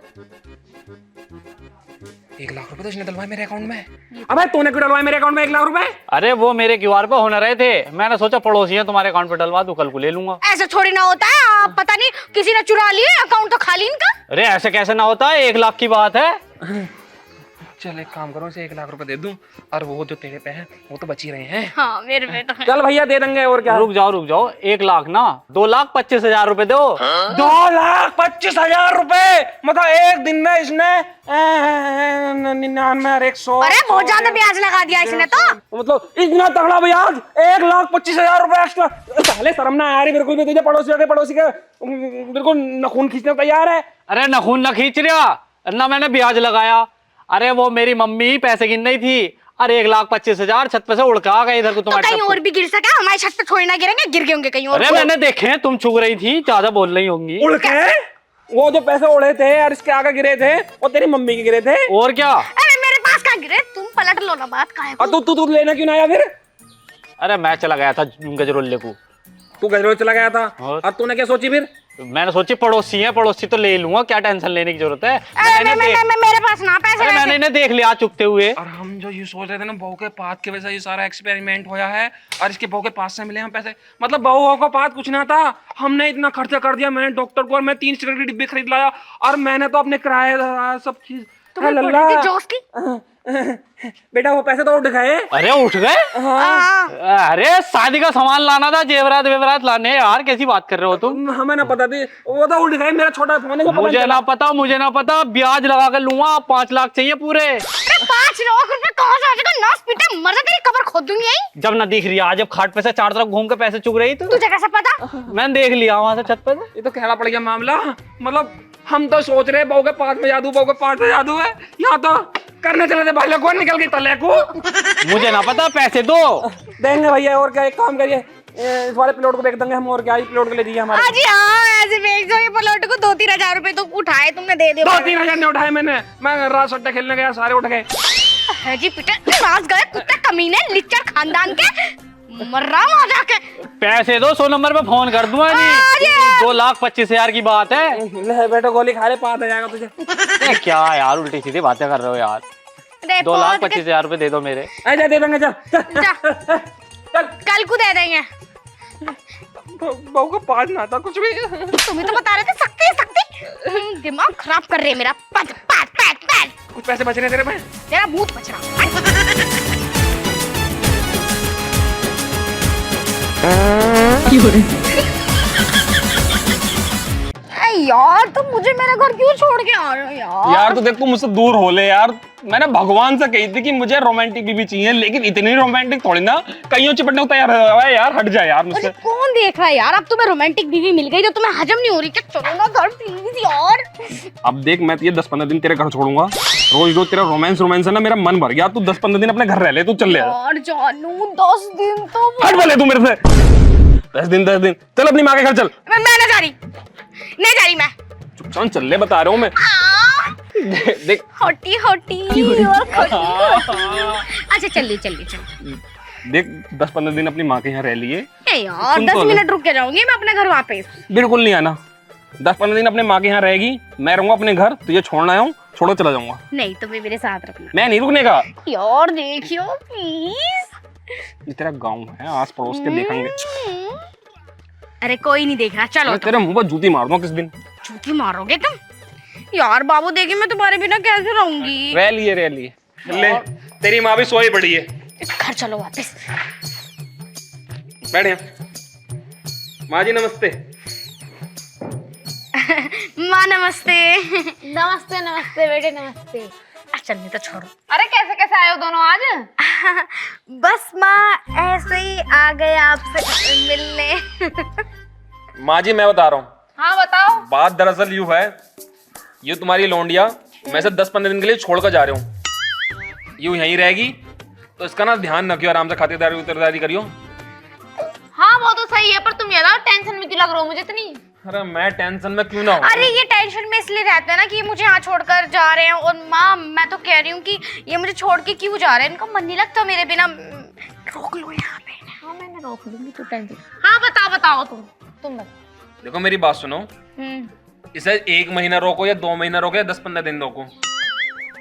1 लाख रुपए तो इसने डलवाए मेरे अकाउंट में। अबे तूने क्यों डलवाए मेरे अकाउंट में 1 लाख रुपए? अरे वो मेरे क्यूआर पे होने रहे थे, मैंने सोचा पड़ोसी हैं तुम्हारे अकाउंट पे डलवा दूं, कल को ले लूंगा। ऐसे थोड़ी ना होता है, आप पता नहीं किसी ने चुरा लिए, अकाउंट तो खाली इनका। अरे ऐसे कैसे ना होता है, 1 लाख की बात है। चल एक काम करो, इसे 1 लाख रुपए दे दूं, और वो जो तेरे पे है वो तो बच ही रहे हैं। हाँ मेरे बेटा। चल भैया दे देंगे, और क्या। रुक जाओ, 1 लाख ना, 2,25,000 रुपए दो। 2,25,000 रुपए? मतलब एक दिन में इसने 99 और 100। अरे बहुत ज्यादा ब्याज लगा दिया इसने तो। मतलब इतना तगड़ा ब्याज, 1,25,000 रुपए एक्स्ट्रा। पहले शर्म ना आ रही बिल्कुल भी तुझे, पड़ोसी के बिल्कुल नखून खींचने तैयार है। अरे नखून ना खींच रहा ना, मैंने ब्याज लगाया। अरे वो मेरी मम्मी पैसे गिन रही थी, अरे 1,25,000 छत पे से उड़ के आ गए इधर को तो तुम्हारे। कहीं और भी गिर सका, हमारी छत पे थोड़ी ना गिरेंगे, गिर गए होंगे कहीं और। अरे मैंने देखे, तुम छुग रही थी, ज्यादा बोल रही होंगी। उड़ के? वो जो पैसे उड़े थे और इसके आगे गिरे थे, वो तेरी मम्मी के गिरे थे। और क्या? अरे मेरे पास कहाँ गिरे, तुम पलट लो ना बात, काहे को? और तू लेना क्यों ना आया फिर? अरे मैं चला गया था गजरोले को। तू गजरोल चला गया था, और तूने क्या सोची फिर? मैंने सोची पड़ोसी है, पड़ोसी तो ले लूंगा, क्या टेंशन लेने की जरूरत है। मेरे पास ना पैसे। अरे मैंने इन्हें देख लिया चुकते हुए। और हम जो ये सोच रहे थे ना, बहू के पात के वजह से ये सारा एक्सपेरिमेंट होया है, और इसके बहू के पास से मिले हम पैसे। मतलब बहू का पात कुछ ना था, हमने इतना खर्चा कर दिया। मैंने डॉक्टर को, और मैं 3 सिगरेट के डिब्बे खरीद लाया, और मैंने तो अपने किराए सब चीज। बेटा वो पैसे तो उठ गए। अरे उठ गए? हाँ। अरे शादी का सामान लाना था, जेवरात वेवरात लाने। यार कैसी बात कर रहे हो तुम? हमें ना पता थी, वो तो उठ गए। मेरा छोटा फोन है, वो पता मुझे ना पता, मुझे ना पता। ब्याज लगा कर लूंगा, 5 लाख चाहिए पूरे। 5 लाख रुपए कहाँ से आ जाएगा? नास पीटे मर जा, तेरी कब्र खोद दूंगी यहीं। जब ना दिख रही आज, जब खाट पे से चार तरफ घूम के पैसे चुग रही थी। तुझे कैसे पता? मैंने देख लिया वहां से छत पे से। ये तो कहना पड़ गया मामला। मतलब हम तो सोच रहे बहू के पास में जादू, बहू के पास में जादू है। यहाँ तो करने चले थे भाई को, निकल गई तले को। मुझे ना पता, पैसे दो। देंगे भैया, और क्या, एक काम करिए, इस वाले प्लॉट को बेच देंगे हम। और क्या, इस प्लॉट को ले दीजिए हमारे। जी हाँ, ऐसे बेच दो ये प्लॉट को। 2-3 हजार रुपए तो उठाए तुमने, दे दिए। 2-3 हजार नहीं उठाए मैंने। मैं रात सट्टा खेलने गया, सारे उठ गए। है जी पीटे नाच गए कुत्ते कमीने, लिच्चर खानदान के। मर रहा हूँ आ जाके। पैसे दो, 100 नंबर पे फोन कर दूंगा जी। 2,25,000 की बात है। ले बेटा, गोली खा ले, पास आ जाएगा तुझे। क्या यार उल्टी सीधी बातें कर रहे हो यार। 2,25,000 रुपए दे दो मेरे। आजा, दे देंगे। चल कल को दे देंगे। बहू को पास ना था कुछ भी। तुम्हें तो बता रहे थे सख्ती। दिमाग खराब कर रहे मेरा। पट पट पट पट। कुछ पैसे बच रहे तेरे में? तेरा भूत बच रहा। यार तुम मुझे मेरा घर क्यों छोड़ के आ रहे हो यार? यार तो देख, तू मुझसे दूर हो ले यार। मैंने भगवान से कही थी कि मुझे रोमांटिक बीवी चाहिए, लेकिन इतनी रोमांटिक थोड़ी ना कहीं चिपटने को तैयार है यार। हट जा यार मुझसे। कौन देख रहा है यार? अब तुम्हें रोमांटिक बीवी मिल गई जो तुम्हें हजम नहीं हो रही। क्या चलो ना घर प्लीज यार। अब देख, मैं ये 10-15 दिन तेरे घर छोड़ूंगा। रोज रोज तेरा रोमांस है ना, मेरा मन भर गया। तू 10-15 दिन अपने घर रह ले, तू चल ले यार जानू 10 दिन तो हट वाले तू मेरे से। 10 दिन चल अपनी माँ के घर चल। मैं नहीं जा रही, नहीं जा रही मैं। चुपचाप चल ले, बता रहा हूँ मैं। देख होटी होटी और खोटी। अच्छा चल। देख, 10-15 दिन अपनी माँ के यहाँ रह लिए। यार सुन 10 तो ले। मिनट रुक के जाऊंगी मैं अपने घर वापस। बिल्कुल नहीं आना। 10-15 दिन अपने माँ के यहाँ रहेगी, मैं रहूंगा अपने घर। तुझे छोड़ना आया हूँ, छोड़ो चला जाऊंगा। नहीं, तुम्हें मेरे साथ रखना। मैं नहीं रुकने का। यार देखियो प्लीज। ये तेरा गाँव है, आस पड़ोस के देखेंगे। अरे कोई नहीं देख रहा, चलो। मैं तेरे मुंह पर जूती मार दूंगा किस दिन। झूठी मारोगे तुम? यार बाबू देखिए, मैं तुम्हारे बिना कैसे रहूंगी? रह लिए ले, तेरी माँ भी सोई पड़ी है। घर चलो वापस। बैठ यहाँ। माँ जी नमस्ते। माँ नमस्ते। नमस्ते बेटे, नमस्ते। अच्छा नहीं तो छोड़ो। अरे कैसे आए हो दोनों आज? बस माँ ऐसे ही आ गए आपसे मिलने। माँ जी मैं बता रहा हूँ, हाँ बताओ। बात दरअसल यूँ है, ये तुम्हारी लौंडिया मैं से 10-15 दिन के लिए छोड़ कर जा रहा हूँ। यूँ यहीं रहेगी, तो इसका ना ध्यान रखियो, आराम से खातिरदारी उतरदारी करियो। हाँ वो तो सही है, पर तुम ये बताओ टेंशन में क्यों लग रहे हो मुझे इतनी? अरे मैं टेंशन में क्यों ना हूँ? अरे ये टेंशन में इसलिए रहते हैं ना कि ये मुझे यहाँ छोड़कर जा रहे हैं। और माँ मैं तो कह रही हूँ कि ये मुझे छोड़ के क्यों जा रहे हैं? इनका मन नहीं लगता मेरे बिना। रोक लो यहाँ पे। हाँ मैंने रोक लूंगी, तू टेंशन। हाँ बताओ तुम बताओ। देखो मेरी बात सुनो, इसे 1 महीना रोको या 2 महीना रोको या 10-15 दिन रोको,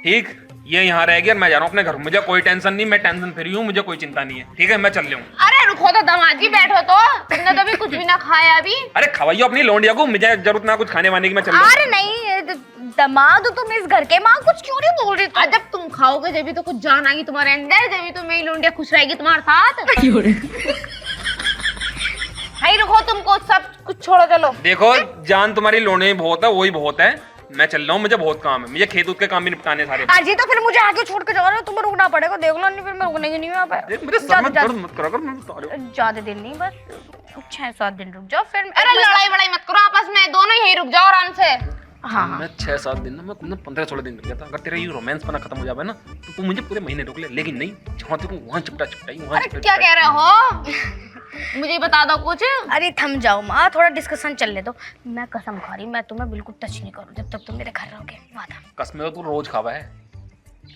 ठीक? ये यहाँ रहेगी और मैं जा रहा हूँ अपने घर। मुझे कोई टेंशन नहीं, मैं टेंशन फ्री हूँ, मुझे कोई चिंता नहीं है, ठीक है? मैं चल रहा हूँ। अरे रुको तो दामाद जी, बैठो तो। तुमने तो अभी कुछ भी ना खाया अभी। अरे खवाइयो अपनी लौंडिया को, मुझे जरूरत ना कुछ खाने वाने की। मैं चल रहा हूँ। अरे नहीं दामाद हो तुम इस घर के, माँ कुछ क्यों नहीं बोल रही? आज जब तुम खाओगे जब भी तो कुछ जान आएगी तुम्हारे अंदर, जब भी तो मेरी लौंडिया खुश रहेगी तुम्हारे साथ। भाई रुको, तुमको सब कुछ छोड़ो चलो। देखो जान तुम्हारी लौंडिया में बहुत है, वही बहुत है। मैं चल रहा हूँ, मुझे बहुत काम है, मुझे खेत उत के काम भी निपटाने सारे। अजी तो फिर मुझे आगे छोड़ के जा रहे हो, तुम्हें रुकना पड़ेगा। देख लो, नहीं फिर मैं रुकने की नहीं हूँ यहाँ पे। मुझे सर में दर्द मत करा कर, मैं बता रहा हूँ। ज्यादा दिन नहीं, बस 6-7 दिन रुक जाओ फिर। अरे लड़ाई वड़ाई मत करो आपस में, दोनों यहीं रुक जाओ आराम से। हाँ मैं 6-7 दिन ना, मैं 15-16 दिन रुक जाता। अगर तेरा ये रोमांस पना खत्म हो जाए ना, तो तू मुझे पूरे महीने रोक ले। लेकिन नहीं, जहाँ तक वहाँ चिपटाई वहाँ अरे क्या कह रहे हो? मुझे बता दो कुछ। अरे थम जाओ माँ, थोड़ा डिस्कशन चलने दो। मैं कसम खा रही, मैं तुम्हें बिल्कुल टच नहीं करूँ जब तक तुम मेरे घर रहोगे। वादा। कसम तो तू रोज खावा है।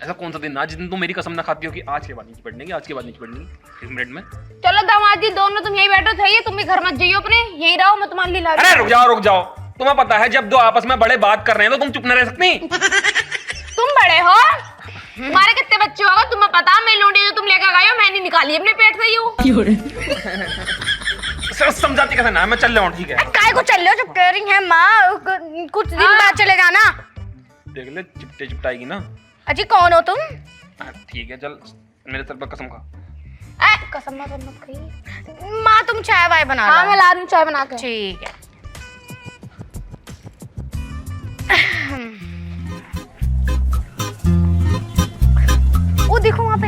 ऐसा कौन सा दिन ना जिस दिन तू मेरी कसम ना खाती हो कि आज के बाद नहीं चिपटने की, आज के बाद नहीं चिपटने की। 1 मिनट में चलो दामाद जी दोनों तुम यहीं बैठो थे, तुम भी घर मत जाइयो अपने, यहीं रहो, मैं तुम्हारे लिए ला अरे रुक जाओ। तुम्हें पता है जब दो आपस में बड़े बात कर रहे हैं तो तुम चुप न रह सकती। तुम बड़े हो, तुम्हारे कितने बच्चे होगा तुम्हें पता? मेरी लौंडिया जो तुम लेकर गए हो मैंने निकाली अपने पेट से यूं। समझाती कैसे ना, मैं चल रहा हूँ, ठीक है? काय को चल रहे हो? जब कह रही है माँ कुछ दिन बाद चले जाना। देख ले चिपटाएगी ना, अजी कौन हो तुम? ठीक है चल, मेरे सर पर कसम खा। कसम मत खाइए। माँ तुम चाय वाय बना लो। हाँ मैं ला रही हूँ चाय बना के। ठीक है। वो देखो वहाँ पे।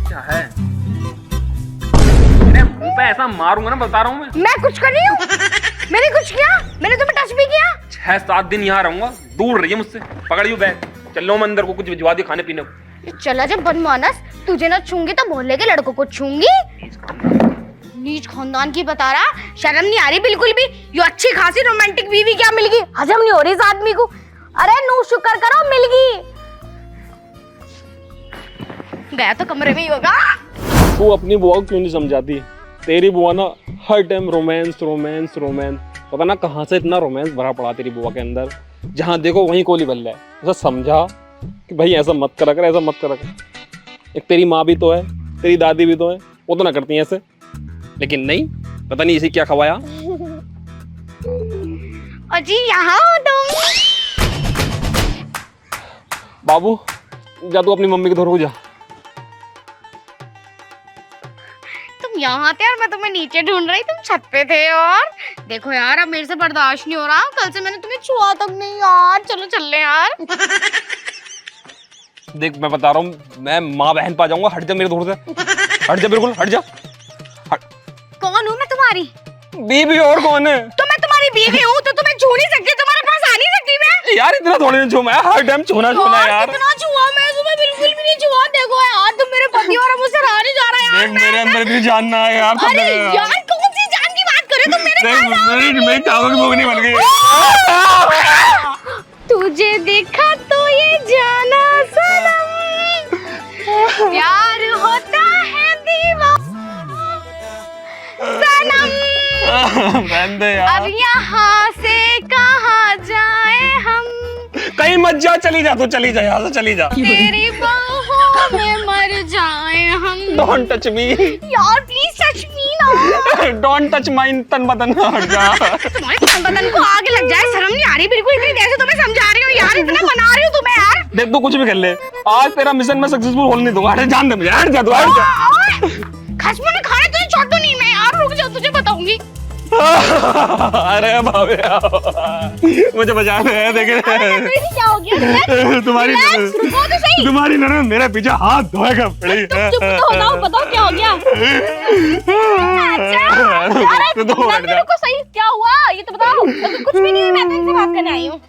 क्या है? मेरे मुंह पे ऐसा मारूंगा ना, बता रहा हूँ मैं कुछ कर रही हूँ? मैंने कुछ किया? मैंने तुम्हें टच भी किया? 6-7 दिन यहाँ रहूंगा, दूर रहिए मुझसे। पकड़ियो बैग, चलो मैं अंदर को कुछ भिजवा दे खाने पीने को। चला जब बनमानस, तुझे ना छूंगी तो मोहल्ले के लड़कों को छूंगी। नीच खानदान की बता रहा, शर्म नहीं आ रही बिल्कुल भी। ये अच्छी खासी रोमांटिक बीवी क्या मिल गई, हजम नहीं हो रही इस आदमी को। अरे नू शुक्र करो मिल गई। गया तो कमरे में ही होगा। तू अपनी बुआ को क्यों नहीं समझाती? तेरी बुआ ना हर टाइम रोमांस रोमांस रोमांस, पता ना कहाँ से इतना रोमांस भरा पड़ा तेरी बुआ के अंदर। जहाँ देखो वहीं कोली बल्ला है। ऐसा समझा कि भाई ऐसा मत करा कर, ऐसा मत करा कर। एक तेरी माँ भी तो है, तेरी दादी भी तो है, वो तो ना करती है ऐसे। लेकिन नहीं, पता नहीं इसे क्या खवाया। अजी यहाँ हो तुम? बाबू जा तू अपनी मम्मी के घर हो जा। तुम यहाँ थे और मैं तुम्हें नीचे ढूंढ रही, तुम छत पे थे। और देखो यार अब मेरे से बर्दाश्त नहीं हो रहा, कल से मैंने तुम्हें छुआ तक नहीं यार। चलो चल ले यार। देख मैं बता रहा हूँ, मैं माँ बहन पा जाऊंगा। हट जा मेरे दूर से, हट जा, बिल्कुल हट जा। कौन हूँ मैं तुम्हारी? बीबी और कौन है? तो मैं तुम्हारी बीवी हूँ तो तुम्हें छू नहीं सकती, तुम्हारे पास आ नहीं सकती मैं। यार इतना थोड़ी ना छूमा, हर टाइम छूना यार। कितना छुआ मैं तुम्हें, बिल्कुल भी नहीं छुआ। देखो यार तुम मेरे पति और मुझसे रहा नहीं जा रहा यार। देख मेरे अंदर भी जानना है यार। अरे यार कौन सी जान की बात कर रहे हो तुम मेरे पास? मेरी टांगों की भोगनी बन गई। तुझे देखा तो ये जाना सनम, प्यार होता है दीवाना सनम। बहन दे यार। अब यहाँ से कहाँ जाए हम, कहीं मत जा, चली जा तू, चली जा यहाँ से, चली जा। तेरी बाहों में मर जाए हम। डोंट टच मी यार प्लीज टच मी ना। डोंट टच माय तन बदन, हट जा। तुम्हारे तन बदन को आगे लग जाए, शर्म नहीं आ रही बिल्कुल। इतनी देर से तुम्हें समझा रही हूँ यार, इतना मना रही हूँ तुम्हें यार। देख तू कुछ भी कर ले, आज तेरा मिशन मैं सक्सेसफुल होने नहीं दूंगा। हट जान दे मुझे, हट जा तू, हट जा। खसमो ने खाने तुझे छोड़ दूँ नहीं मैं यार, रुक जा तुझे बताऊंगी। अरे भाभी मुझे बचा ले। देखे क्या हो गया? तुम्हारी ननद मेरे पीछे हाथ धोएगा पड़ी। चुप तो हो जाओ, बताओ क्या हो गया? को सही क्या हुआ ये तो बताओ। कुछ भी नहीं है, मैं तुमसे बात करने आई हूँ।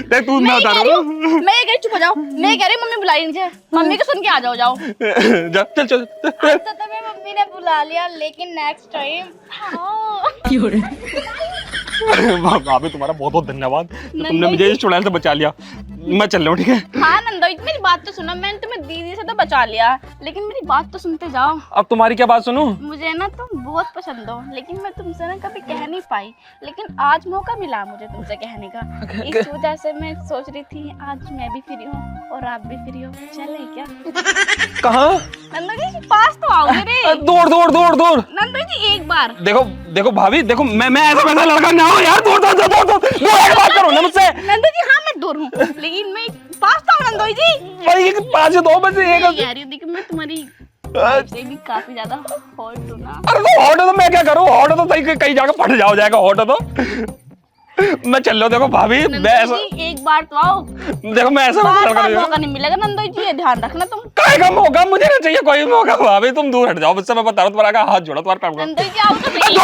देख तू मैं बता रहा हूँ। मैं कह रही चुप हो जाओ, मैं कह रही मम्मी बुलाई नीचे, मम्मी को सुन के आ जाओ। जाओ जा, चल चल। तो तुम्हें मम्मी ने बुला लिया, लेकिन नेक्स्ट टाइम भाभी तुम्हारा बहुत बहुत धन्यवाद, तुमने मुझे इस चुड़ैल से बचा लिया। मैं चल रहा हूँ, ठीक है? हाँ नंदोई मेरी बात तो सुनो, मैंने तुम्हें दीदी से तो बचा लिया, लेकिन मेरी बात तो सुनते जाओ। अब तुम्हारी क्या बात सुनूं? मुझे ना तुम बहुत पसंद हो, लेकिन मैं तुमसे ना कभी कह नहीं पाई, लेकिन आज मौका मिला मुझे तुमसे कहने का। इस वजह से मैं सोच रही थी आज मैं भी फ्री हूँ और आप भी फ्री हो, चले क्या? कहाँ? नंदोई जी पास तो आओगे रे। दौड़ दौड़ दौड़ दौड़। नंदोई जी एक बार देखो देखो भाभी, देखो मैं ऐसा वैसा लड़का ना हो यार। दौड़ दौड़ दौड़ दौड़ दौड़, बात करो ना मुझसे। नंदोई जी हाँ मैं दूर हूँ, लेकिन मैं पास तो हूँ नंदोई जी। भाई 5 से 2 बजे एक। यार ये देखो मैं तुम्हारी से भी काफी ज्यादा हॉट हूँ ना। अरे तो हॉट तो मैं क्या करूँ? हॉट तो सही कहीं जाकर फट जाएगा हॉट तो। मैं चल रहा हूँ। देखो भाभी मैं ऐसा, एक बार तो आओ। देखो मैं ऐसा मौका नहीं मिलेगा नंदोई जी, ये ध्यान रखना तुम। काय का मौका? मुझे नहीं चाहिए कोई मौका भाभी, तुम दूर हट जाओ मुझसे। मैं बता रहा हूँ, तुम्हारा हाथ जोड़ा, तुम्हारे पैर नंदोई जी आओ तो सही।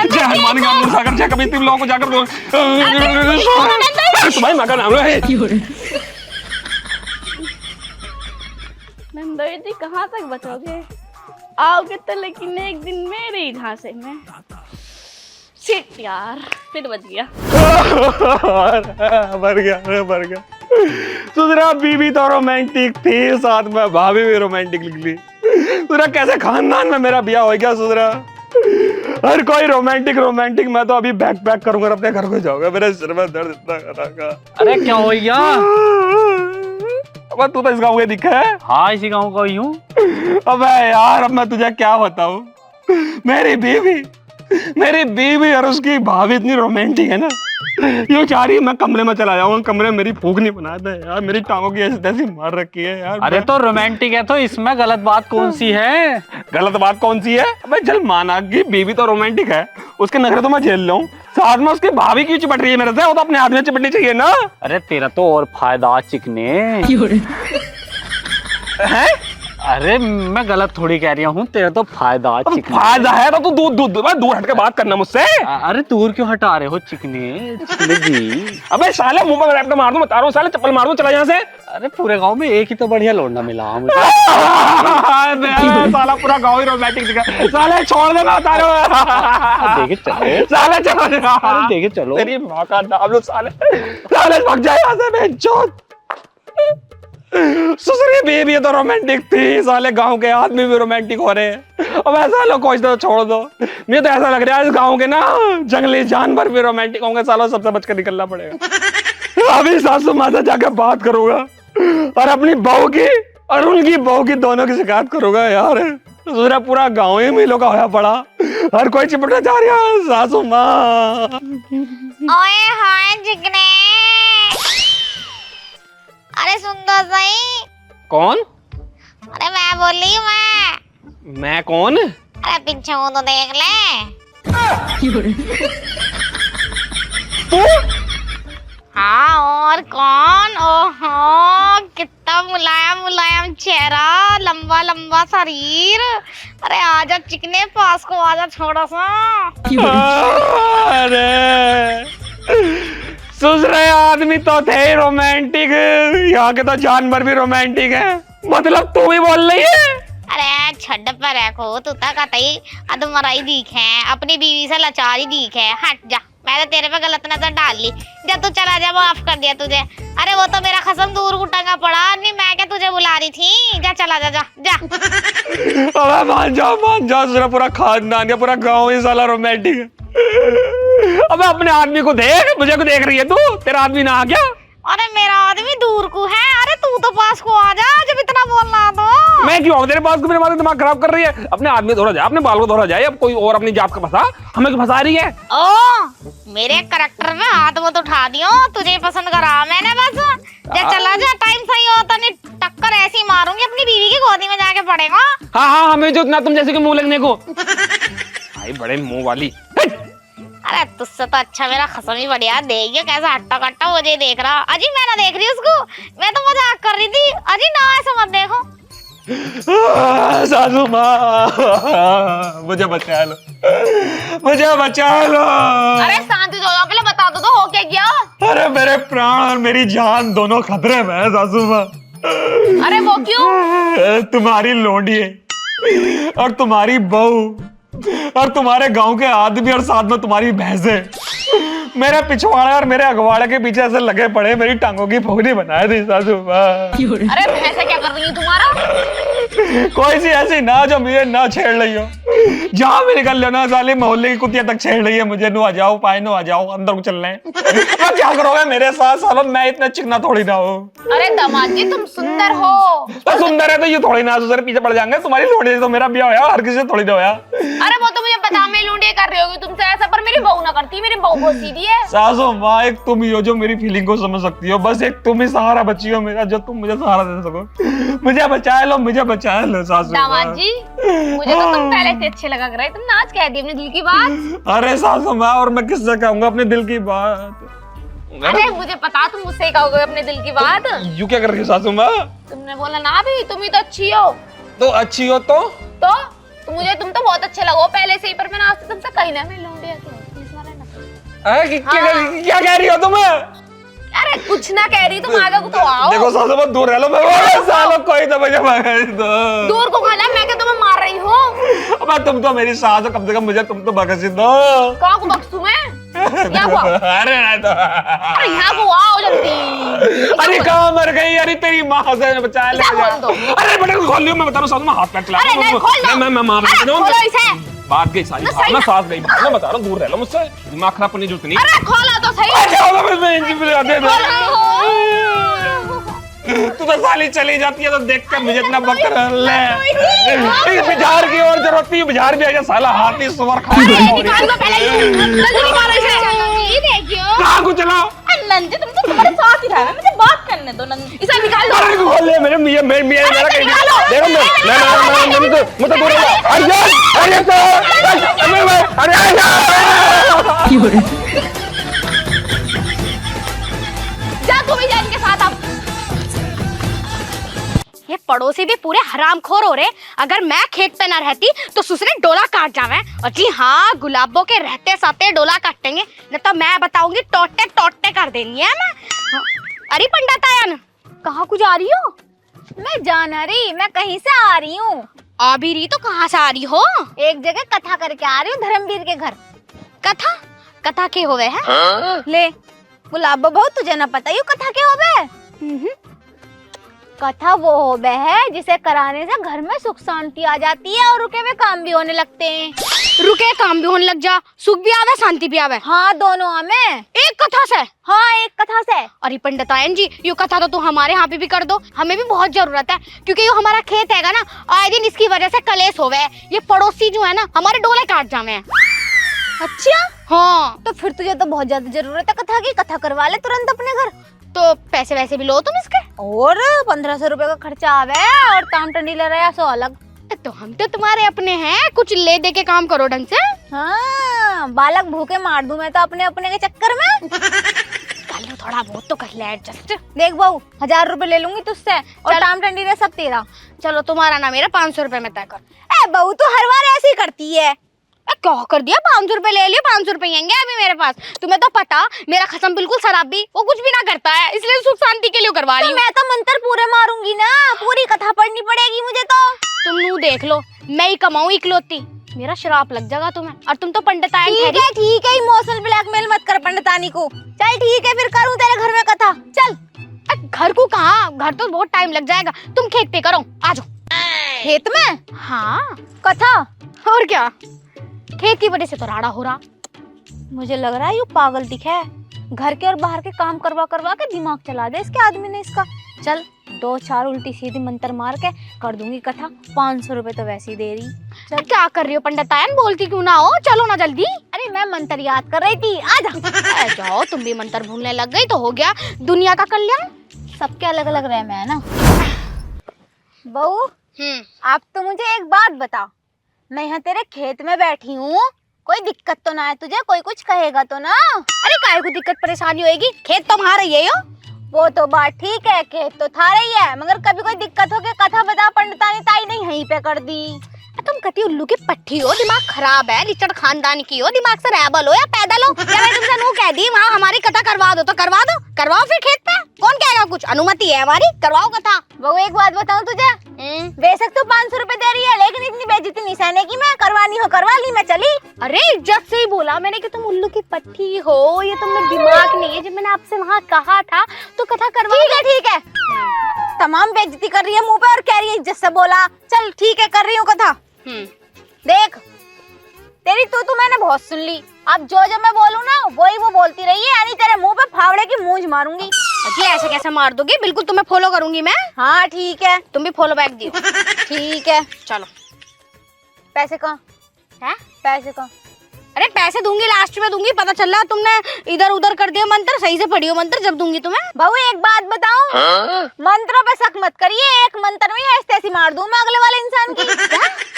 जय हनुमान ज्ञान सागर जय कबीर तिम लोगों को जाकर तुम्हारी माँ का नाम है। नंदोई जी कहाँ तक बचोगे? आओगे तो लेकिन एक दिन मेरे ही झांसे में। शिट यार, फिर बच गया। मर गया। सुधरा बीबी तो रोमांटिक थी, साथ में भाभी भी रोमांटिक निकली। सुधरा कैसे खानदान में मेरा ब्याह हो गया। सुधरा हर कोई रोमांटिक। मैं तो अभी बैग पैक करूंगा, अपने घर को जाऊंगा। मेरे सिर में दर्द इतना करा। अरे क्या हो गया? अब तू तो इस गाँव के दिखा है। हाँ इसी गाँव का ही हूँ। अबे यार अब मैं तुझे क्या बताऊं, मेरी बीवी और उसकी भाभी इतनी रोमांटिक है ना, ये चाह रही है मैं कमरे में चला जाऊंगा, कमरे में मेरी फूक नहीं बनाता है यार, मेरी टांगों की ऐसी तैसी मार रखी है यार। अरे तो रोमांटिक है तो इसमें गलत बात कौन सी है? गलत बात कौन सी है? अबे चल माना कि बीवी तो रोमांटिक है, उसके नखरे तो मैं झेल लूं, साथ में उसकी भाभी क्यों चिपट रही है मेरे से? वो तो अपने हाथ में चिपटनी चाहिए ना। अरे तेरा तो और फायदा चिकने है अरे मैं गलत थोड़ी कह रही हूँ, तेरा तो फायदा चिकने। फायदा है तो तू दूर हट के बात करना मुझसे। अरे दूर क्यों हटा रहे हो चिकने? चिकने जी अबे साले मुंह पे रैपटा मार दूं, बता रहा हूं साले, चप्पल मार दूं, चला यहाँ से। अरे पूरे गांव में एक ही तो बढ़िया लौंडा मिला मुझे। साला पूरा गांव ही रोमांटिक दिखा। साले छोड़ देना, बता रहा हूं। देखे चलो साले चलो, देखे चलो। तेरी माँ का नाम लो साले, साले भाग जाए यहाँ से बेंचोद। ससुरी बीवी तो रोमांटिक थी, साले गांव के आदमी भी रोमांटिक हो रहे हैं। अब ऐसा लोग कोई तो छोड़ दो, मुझे तो ऐसा लग रहा है इस गांव के ना जंगली जानवर भी रोमांटिक होंगे, सालों सबसे बच कर निकलना पड़ेगा। अभी सासू माँ से जाकर बात करूंगा और अपनी बहू की और उनकी बहू की दोनों की शिकायत करूंगा यार। पूरा गांव ही मिलों का होया पड़ा, हर कोई चिपटना चाह रहा है सासू माँ। ओए हाय चिकने, अरे सुन तो सही। कौन? अरे मैं बोल रही हूँ। मैं कौन? अरे पीछे हूँ तो देख ले। तू? हाँ और कौन? ओहो कितना मुलायम मुलायम चेहरा, लंबा लंबा शरीर। अरे आजा चिकने पास को आजा थोड़ा सा। अरे ससुरे आदमी तो थे रोमांटिक, यहाँ के तो जानवर भी रोमांटिक है, मतलब तू भी बोल रही है? अरे छड़ पर रखो, तू तक कतई अधमरा ही दिख है, अपनी बीवी से लाचार ही दिख है। हट जा, मैं तो तेरे पे गलत नजर डाल ली। जब तू चला जा, माफ कर दिया तुझे। अरे वो तो मेरा कसम दूर घुटंगा पड़ा, नहीं मैं क्या तुझे बुला रही थी। जा चला जा, जा जा। अबे मान जाओ, ससुरा पूरा खानदान, पूरा गाँव ही साला रोमांटिक है। अबे अपने आदमी को देख, मुझे को देख रही है तू? तेरा आदमी ना आ गया? अरे मेरा आदमी दूर को है, अरे तू तो पास को आ जा जब इतना बोलना तो। मैं क्यों आऊं तेरे पास को? मेरे बात दिमाग खराब कर रही है। अपने आदमी धोरा जाए, अपने बाल को धोरा जाए, अब कोई और अपनी जात का फंसा, हमें क्यों फंसा रही है? ओ मेरे करैक्टर में हाथ मत उठा दियो, तुझे पसंद करा मैंने बस। जा चला जा, टाइम सही होता नहीं टक्कर ऐसी मारूंगी अपनी बीवी की गोदी में जाके पड़ेगा। हाँ हमें जो इतना तुम जैसे कि मुंह लगने को। भाई बड़े मुंह वाली। अरे तुझसे तो अच्छा मेरा खसम ही बढ़िया, देखिए कैसा हट्टा कट्टा मुझे देख रहा। अजी मैं ना देख रही उसको, मैं तो मजाक कर रही थी। अजी ना ऐसा मत देखो। सासू माँ मुझे बचा लो, मुझे बचा लो। अरे शांत हो जाओ, पहले बता दो तो हो क्या गया? अरे मेरे प्राण और मेरी जान दोनों खतरे में है सासू माँ। अरे वो क्यों? तुम्हारी लोंडी है और तुम्हारी बहू और तुम्हारे गांव के आदमी और साथ में तुम्हारी भैंसे मेरे पिछवाड़े और मेरे अगवाड़े के पीछे ऐसे लगे पड़े, मेरी टांगों की फुगनी बनाए थी सासू माँ। अरे भैंसे क्या कर रही है तुम्हारा? कोई सी ऐसी ना जो मुझे ना छेड़ रही हो, जहाँ भी निकल लो ना साले मोहल्ले की कुतिया तक छेड़ रही है मुझे। नु आ जाओ पाए, नु आ जाओ, अंदर को चल रहे हैं। क्या करोगे मेरे साथ? सालों मैं इतना चिकना थोड़ी ना हूँ। अरे दामाद जी तुम सुंदर हो। तो सुंदर है तो ये थोड़ी ना ससुर पीछे पड़ जाएंगे। तुम्हारी लोड़ी से तो मेरा ब्याह होया, हर किसी से थोड़ी ना होया। अरे वो तो मुझे पता, मैं लूंडे कर रही होगी तुमसे ऐसा, पर मेरी बहू ना करती, मेरी बहू बहुत सीधी है। सासू माँ एक तुम ही हो जो मेरी फीलिंग को समझ सकती हो, बस एक तुम ही सहारा बची हो मेरा, जो तुम मुझे सहारा दे सको। मुझे बचा लो, मुझे बचा लो सासू माँ। दामाद जी मुझे तो तुम पहले से अच्छे लगा कर रहे, तुमने आज कह दी अपने दिल की बात। अरे सासू माँ और मैं किससे कहूंगा अपने दिल की बात? अरे मुझे पता तुम मुझसे कहोगे अपने दिल की बात। यू क्या कर रही हो सासू माँ? तुमने बोला ना अभी तुम ही तो अच्छी हो। तो अच्छी हो तो मुझे तुम तो बहुत अच्छे लगो पहले से ही, पर मैंने आज तक तुमसे कहीं ना मैं लूंडी क्या कह रही हो तुम? अरे कुछ ना कह रही, तुम आगे को तो आओ। देखो सासू बहुत दूर रह लो, मैं सालों कोई तो मुझे भगा दो। दूर को खाना, मैं क्या तुम्हें मार रही हूँ? अब तुम तो मेरी सास हो, कम से कम मुझे तुम तो भगा दो। कहाँ को बख्शूं मैं? यहाँ को आओ। अरे नहीं तो अरे यहाँ को आओ जल्दी। अरे कहाँ मर गई? अरे तेरी माँ से बचा ले। अरे बेटे खोल लियो, मैं बता रहा हूँ सासू माँ हाथ पैर चला। अरे नहीं खोल दो। मैं माँ अरे खोलो इसे। बात गई सारी, मैं सास गई, मैं बता रहा हूँ दूर रह लो मुझसे, दिमाग खराब करने की जरूरत नहीं। अरे खोला तो सही। तू तो साली चली जाती है तो देख कर मुझे इतना बकर ले। बिहार की और जरूरत नहीं, बिहार भी आ जा साला हाथी सुअर खा। निकाल दो पहले, जल्दी निकालो इसे। देखियो चाकू चलाओ। नंजे तुम तो तुम्हारे साथ ही रहना, मुझे बात करने दो। नंजे इसे निकाल दो। अरे खोल ले मेरे मियां मेरा कहीं निकालो। देखो मैं तो दूर अरे जा तू भी जा इनके साथ अब। ये पड़ोसी भी पूरे हरामखोर हो रहे। अगर मैं खेत पे ना रहती तो सुसरे डोला काट जावे। और जी हाँ, गुलाबों के रहते साथे डोला काटेंगे, नहीं तो मैं बताऊंगी टोटे टोटे कर देनी है मैं। अरे पंडित आयन, कहाँ को जा रही हो? मैं जाना रही, मैं कहीं से आ रही हूँ। आ भी रही तो कहाँ से आ रही हो? एक जगह कथा करके आ रही हूँ, धर्मवीर के घर। कथा? कथा के होवे है? ले गुलाब बहू, तुझे ना पता ही कथा के होवे? कथा वो होवे है जिसे कराने से घर में सुख शांति आ जाती है और रुके हुए काम भी होने लगते हैं। रुके काम भी होने लग जा, सुख भी आवे शांति भी आवे। हाँ, दोनों हमें। एक कथा से? हाँ, एक कथा से। अरे पंडितायन जी, ये कथा तो तू हमारे यहाँ पे भी कर दो, हमें भी बहुत जरूरत है। क्योंकि ये हमारा खेत हैगा ना, आए दिन इसकी वजह से कलेश होवे। ये पड़ोसी जो है ना, हमारे डोले काट जावे हैं। अच्छा, हाँ तो फिर तुझे तो बहुत ज्यादा जरूरत है कथा की। कथा करवा ले तुरंत अपने घर। तो पैसे वैसे भी लो तुम इसके। और 1500 रुपए का खर्चा आवे और काम टंडी ले रहा है सो अलग। तो हम तो तुम्हारे अपने हैं, कुछ ले दे के काम करो ढंग से। हाँ, बालक भूखे मार दूं मैं तो अपने अपने के चक्कर में। कर लो थोड़ा बहुत तो कर ले एडजस्ट। देख बहू, 1000 रुपए ले लूंगी तुझसे और काम टंडी रे सब तेरा। चलो तुम्हारा ना मेरा 500 रुपए में तय कर। ए बहू, तू हर बार ऐसे ही करती है। क्या कर दिया? 500 रुपए ले लियो, 500 रुपए आएंगे अभी मेरे पास। तुम्हें तो पता, मेरा खसम बिल्कुल शराबी, वो कुछ भी ना करता है, इसलिए सुख शांति के लिए करवा रही हूँ। मैं तो मंत्र पूरे मारूंगी ना, पूरी कथा पढ़नी पड़ेगी मुझे तो। तुम नू देख लो, मैं ही कमाऊं इकलौती, मेरा श्राप लग जाएगा तुम्हें। और तुम तो पंडितायन ठहरी। ठीक है, इमोशनल ब्लैकमेल मत कर पंडितानी को। चल ठीक है, फिर करूँ तेरे घर में कथा। चल। घर को कहाँ, घर तो बहुत टाइम लग जाएगा, तुम खेत पे करो, आ जाओ। खेत में? हाँ, कथा? और क्या, खेत की वजह से तो राड़ा हो रहा। मुझे लग रहा है ये पागल दिखा है, घर के और बाहर के काम करवा करवा के दिमाग चला दे इसके आदमी ने इसका। चल 2-4 उल्टी सीधी मंत्र मार के कर दूंगी कथा। 500 रुपए तो वैसे ही दे रही। चल, क्या कर रही हो पंडितायन, बोलती क्यों ना हो? चलो ना जल्दी। अरे मैं मंत्र याद कर रही थी, आ जाओ, तुम भी मंत्र भूलने लग गई तो हो गया दुनिया का कल्याण। सबके अलग अलग रहम है ना। बहू, हम्म, आप तो मुझे एक बात बता, मैं यहाँ तेरे खेत में बैठी हूँ, कोई दिक्कत तो ना है तुझे? कोई कुछ कहेगा तो ना? अरे काहे को दिक्कत परेशानी होएगी, खेत तो हमारा ही है यो। वो तो बात ठीक है, खेत तो थारा ही है, मगर कभी कोई दिक्कत हो के कथा बता पंडितानी ताई नहीं यहीं पे कर दी। तुम कती उल्लू की पट्टी हो, दिमाग खराब है, लिचड़ खानदान की हो, दिमाग से रैबल हो या पैदल हो। क्या मैं तुमसे नू कह दी वहाँ हमारी कथा करवा दो तो करवा दो, करवाओ फिर खेत पे, कौन कहेगा कुछ? अनुमति है हमारी, करवाओ कथा। वो एक बात बताऊं तुझे, बेशक तो 500 रुपए दे रही है, लेकिन इतनी बेइज्जती नहीं सहने की। मैं करवानी हो करवा ली, मैं चली। अरे इज्जत से ही बोला मैंने कि तुम उल्लू की पट्टी हो, ये तुम्हें दिमाग नहीं है। जब मैंने आपसे वहाँ कहा था तो कथा करवा। ठीक है, तमाम बेइज्जती कर रही है मुंह पे और कह रही है इज्जत से बोला। चल ठीक है, कर रही हूँ कथा। देख, तेरी तू मैंने बहुत सुन ली, अब जो मैं बोलूँ ना वही वो बोलती रही है, यानी तेरे मुंह पे फावड़े की मूंछ मारूंगी। जी ऐसे कैसे मार दोगे? बिल्कुल तुम्हें फॉलो करूंगी मैं। हाँ ठीक है, तुम भी फॉलो बैक दियो। ठीक है, चलो। पैसे कहाँ है? पैसे कहाँ? अरे पैसे दूंगी, लास्ट में दूंगी। पता चल रहा तुमने इधर उधर कर दिया मंत्र, सही से पढ़ियो मंत्र, जब दूंगी तुम्हें। बहू एक बात बताऊं, मंत्रों पे शक मत करिए, एक मंत्र में ऐसे ऐसी मार दूं मैं अगले वाले इंसान की।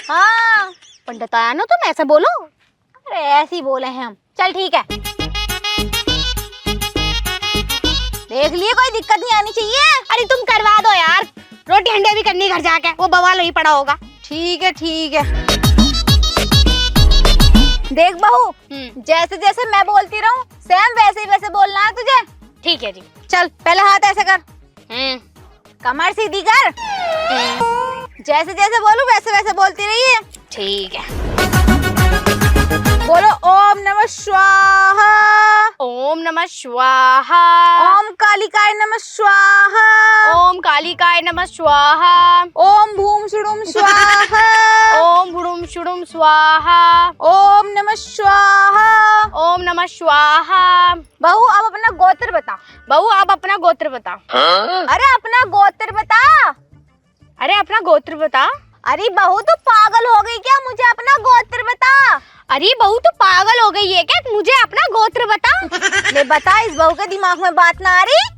हाँ पंडित आया ना, तुम ऐसे बोलो। अरे ऐसे ही बोले हैं हम। चल ठीक है, देख लिए, कोई दिक्कत नहीं आनी चाहिए। अरे तुम करवा दो यार, रोटी हंडे भी करनी घर जाके, वो बवाल नहीं पड़ा होगा। ठीक है ठीक है। देख बहू, जैसे जैसे मैं बोलती रहूं सेम वैसे ही वैसे बोलना है तुझे। ठीक है जी। चल पहले हाथ ऐसे कर, कमर सीधी कर, जैसे जैसे बोलूं वैसे वैसे बोलती रही है। ठीक है। बोलो ओम नमः स्वाहा, ओम नमः स्वाहा, ओम कालिकाय नमः स्वाहा, ओम कालिकाय नमः स्वाहा, ओम भूम शुडुम स्वाहा, ओम भुडुम शुडुम स्वाहा, ओम नमः स्वाहा, ओम नमः स्वाहा। बहू अब अपना गोत्र बता। बहू आप अपना गोत्र बता। अरे अपना गोत्र बता। अरे अपना गोत्र बता। अरे बहू तू पागल हो गई क्या? मुझे अपना गोत्र बता। अरे बहू तू पागल हो गई है क्या? मुझे अपना गोत्र बता। ले बता, इस बहू के दिमाग में बात ना आ रही?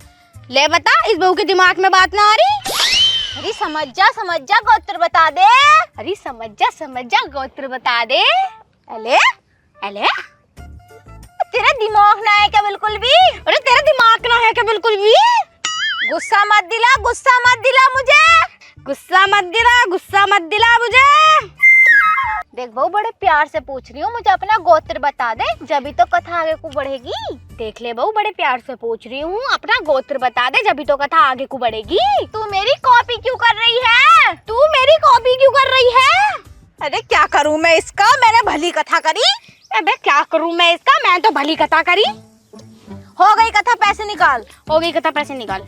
ले बता, इस बहू के दिमाग में बात ना आ रही? अरे समझ जा गोत्र बता दे। अरे समझ जा गोत्र बता दे। अले अले तेरा दिमाग ना है क्या बिल्कुल भी? अरे तेरा दिमाग ना है क्या बिल्कुल भी? गुस्सा मत दिला मुझे। गुस्सा मत दिला मुझे। देख बहू, बड़े प्यार से पूछ रही हूँ, मुझे अपना गोत्र बता दे, जब तो कथा आगे को बढ़ेगी। देख ले बहू, बड़े प्यार से पूछ रही हूँ, अपना गोत्र बता दे, जब तो कथा आगे को बढ़ेगी। तू मेरी कॉपी क्यों कर रही है? अरे क्या करूँ मैं इसका? मैंने भली कथा करी। अबे क्या करूँ मैं इसका? मैं तो भली कथा करी। हो गई कथा, पैसे निकाल। हो गई कथा, पैसे निकाल।